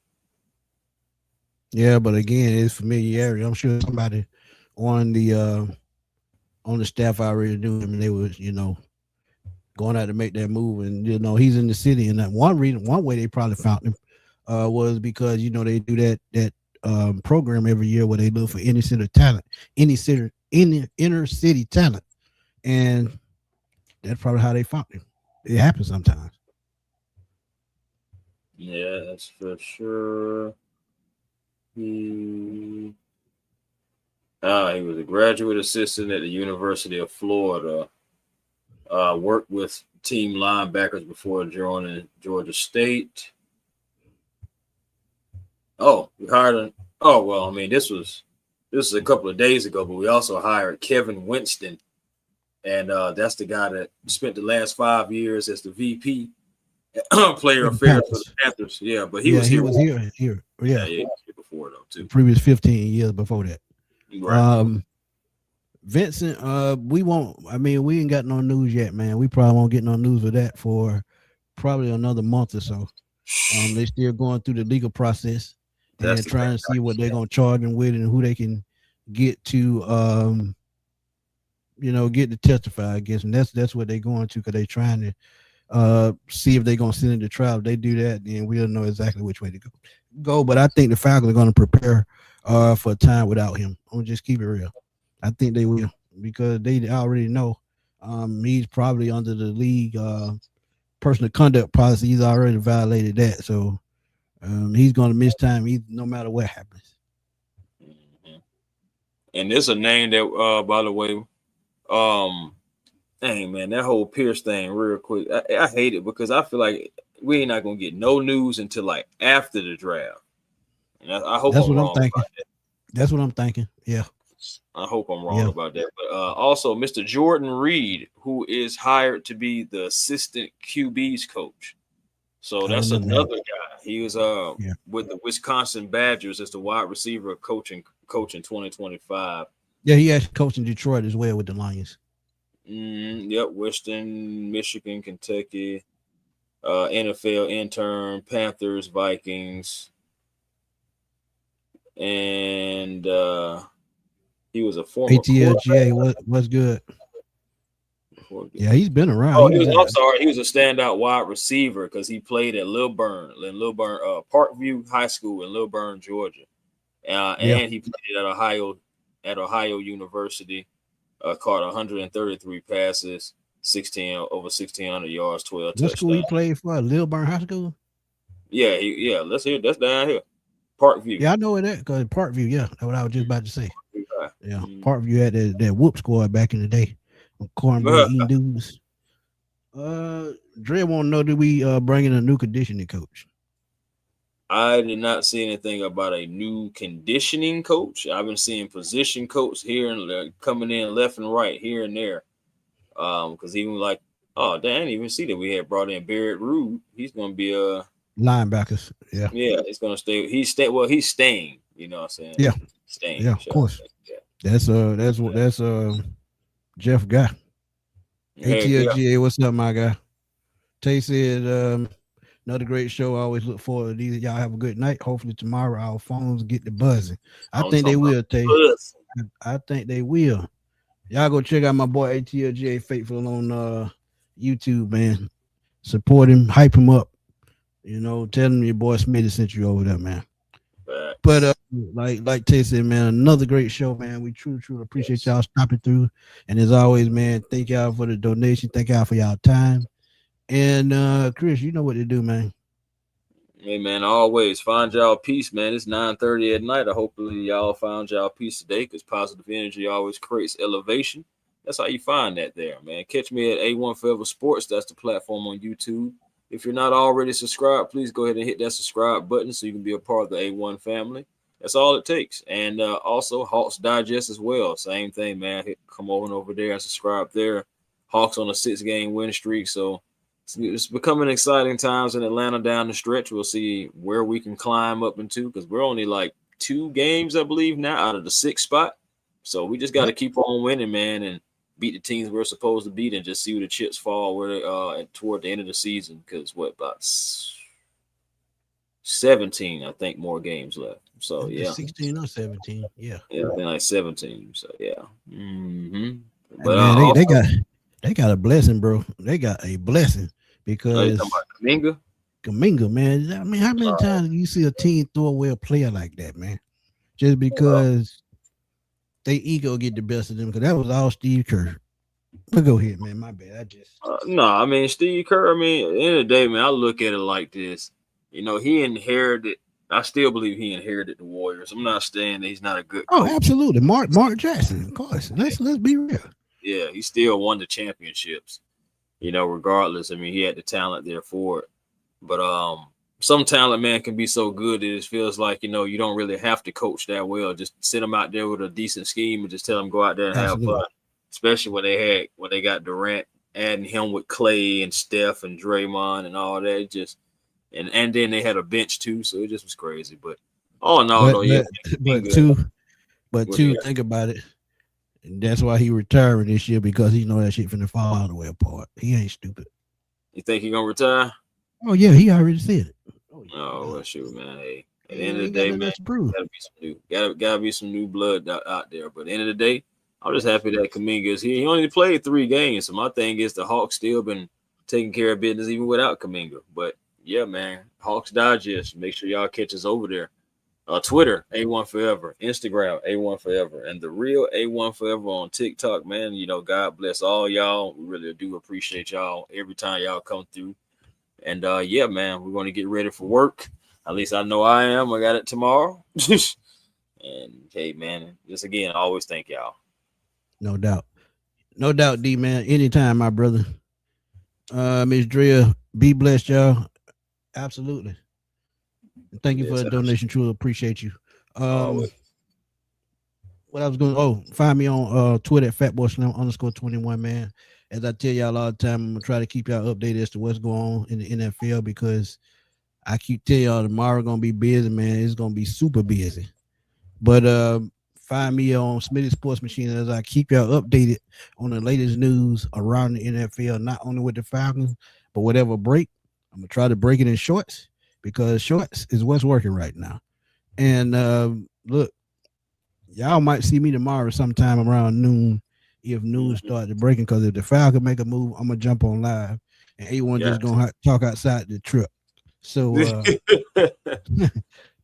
Yeah, but again, it's familiarity. I'm sure somebody on the staff already knew him, and they was, going out to make that move. And he's in the city, and that one way they probably found him was because they do that program every year where they look for inner city talent, inner city talent, and that's probably how they found him. It happens sometimes. Yeah, that's for sure. He was a graduate assistant at the University of Florida. Worked with team linebackers before joining Georgia State. We hired him. This was a couple of days ago, but we also hired Kevin Winston and that's the guy that spent the last 5 years as the VP player The affairs for the Panthers. Panthers. Yeah, but he Yeah, was he here. was here. Yeah, Yeah, he was here before though the too. previous 15 years before that. Right. Vincent, we won't. I mean, we ain't got no news yet, man. We probably won't get no news of that for probably another month or so. They still going through the legal process That's and the trying thing. to see what they're gonna charge him with and who they can get to, get to testify. I guess, and that's what they're going to, because they're trying to see if they're gonna send him to trial. If they do that, then we'll know exactly which way to go. But I think the Falcons are gonna prepare for a time without him. I'm gonna just keep it real. I think they will, because they already know he's probably under the league personal conduct policy. He's already violated that, so he's going to miss time no matter what happens. Mm-hmm. And there's a name that, by the way, dang man, that whole Pierce thing, real quick. I hate it because I feel like we ain't not gonna get no news until like after the draft. And I hope That's I'm what I'm wrong thinking. about that. That's what I'm thinking. Yeah. I hope I'm wrong about that. But also, Mr. Jordan Reed, who is hired to be the assistant QB's coach. So that's another guy. He was with the Wisconsin Badgers as the wide receiver coach in 2025. Yeah, he actually coached in Detroit as well with the Lions. Yep, Western Michigan, Kentucky, NFL intern, Panthers, Vikings, and he was a former ATLGA. What's good? Yeah, he's been around. Oh, I'm sorry. He was a standout wide receiver because he played at Parkview High School in Lilburn, Georgia, and he played at Ohio University. Caught 133 passes, over 1,600 yards, 12 touchdowns. What school he played for? Lilburn High School. Yeah. Let's hear. That's down here, Parkview. Yeah, I know that because Parkview. Yeah, that's what I was just about to say. Yeah, Parkview had that whoop squad back in the day. Cornbread eating dudes. Dre want to know, do we bring in a new conditioning coach? I did not see anything about a new conditioning coach. I've been seeing position coach here and coming in left and right here and there. Because even like, I didn't even see that we had brought in Barrett Rude. He's going to be a linebackers. Yeah, he's going to stay. He's staying. You know what I'm saying? Yeah, staying. Yeah, of course. Yeah. That's Jeff guy. ATLGA, what's up, my guy? Tay said, another great show. I always look forward to these. Y'all have a good night. Hopefully tomorrow our phones get the buzzing. I think they will, Tay. I think they will. Y'all go check out my boy ATLGA Faithful on YouTube, man. Support him, hype him up. Tell him your boy Smitty sent you over there, man. But like Tay said, man, another great show, man. We truly appreciate y'all stopping through. And as always, man, thank y'all for the donation. Thank y'all for y'all time. And Chris, you know what to do, man. Hey man, always find y'all peace, man. It's 9:30 at night. Hopefully y'all found y'all peace today, because positive energy always creates elevation. That's how you find that there, man. Catch me at A1 Forever Sports. That's the platform on YouTube. If you're not already subscribed, please go ahead and hit that subscribe button so you can be a part of the A1 family. That's all it takes. And also Hawks Digest as well. Same thing, man. Come over there and subscribe there. Hawks on a 6-game win streak. So it's becoming exciting times in Atlanta down the stretch. We'll see where we can climb up into, because we're only like 2 games, I believe, now out of the 6th spot. So we just got to keep on winning, man, and beat the teams we're supposed to beat, and just see where the chips fall toward the end of the season. Because about 17, I think, more games left. So yeah, 16 or 17. Yeah, I think like 17. So yeah. Mm-hmm. But man, they got a blessing, bro. They got a blessing because Kuminga, man. I mean, how many times do you see a team throw away a player like that, man? Just because they ego get the best of them, because that was all Steve Kerr. But go ahead, man. My bad. I just I mean, Steve Kerr. I mean, at the end of the day, man, I look at it like this. He inherited. I still believe he inherited the Warriors. I'm not saying that he's not a good coach. Oh, absolutely. Mark Jackson, of course. Let's be real. Yeah, he still won the championships. Regardless. I mean, he had the talent there for it. But some talent, man, can be so good that it feels like, you don't really have to coach that well. Just sit them out there with a decent scheme and just tell them go out there and have fun. especially when they got Durant, adding him with Clay and Steph and Draymond and all that. And then they had a bench too, so it just was crazy. But oh no, no, yeah, but two, think about it. And that's why he retiring this year, because he know that shit finna fall all the way apart. He ain't stupid. You think he gonna retire? Oh yeah, he already said it. Oh well, shoot, man. Hey, at the end of the day, man, gotta be some new blood out there. But at the end of the day, I'm just happy that Kuminga's here. He only played 3 games, so my thing is the Hawks still been taking care of business even without Kuminga. But yeah, man, Hawks Digest. Make sure y'all catch us over there. Twitter, A1 Forever. Instagram, A1 Forever. And the real A1 Forever on TikTok, man. You know, God bless all y'all. We really do appreciate y'all every time y'all come through. And yeah, man, we're going to get ready for work. At least I know I am. I got it tomorrow. And hey, man, just again, I always thank y'all. No doubt. No doubt, D, man. Anytime, my brother. Miss Drea, be blessed, y'all. Absolutely. Thank you for the donation. Truly appreciate you. What I was going find me on Twitter at fatboyslam_21, man. As I tell y'all all the time, I'm gonna try to keep y'all updated as to what's going on in the NFL, because I keep telling y'all tomorrow gonna be busy, man. It's gonna be super busy. But find me on Smitty Sports Machine as I keep y'all updated on the latest news around the NFL, not only with the Falcons, but whatever break. I'm gonna try to break it in shorts, because shorts is what's working right now. And look, y'all might see me tomorrow sometime around noon if news started breaking, because if the Falcons make a move, I'm gonna jump on live, and A1 just gonna talk outside the truck. So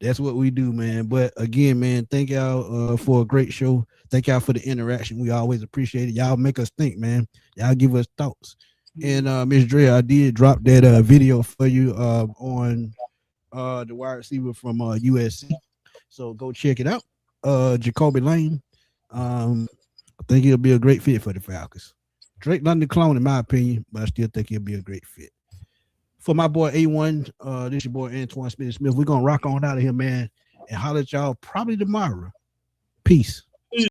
that's what we do, man. But again, man, thank y'all for a great show. Thank y'all for the interaction. We always appreciate it. Y'all make us think, man. Y'all give us thoughts. And Miss Dre, I did drop that video for you on the wide receiver from USC. So go check it out. Jacoby Lane. I think he'll be a great fit for the Falcons. Drake London clone, in my opinion, but I still think he'll be a great fit. For my boy A1, this your boy Antoine Smith. We're gonna rock on out of here, man, and holler at y'all probably tomorrow. Peace.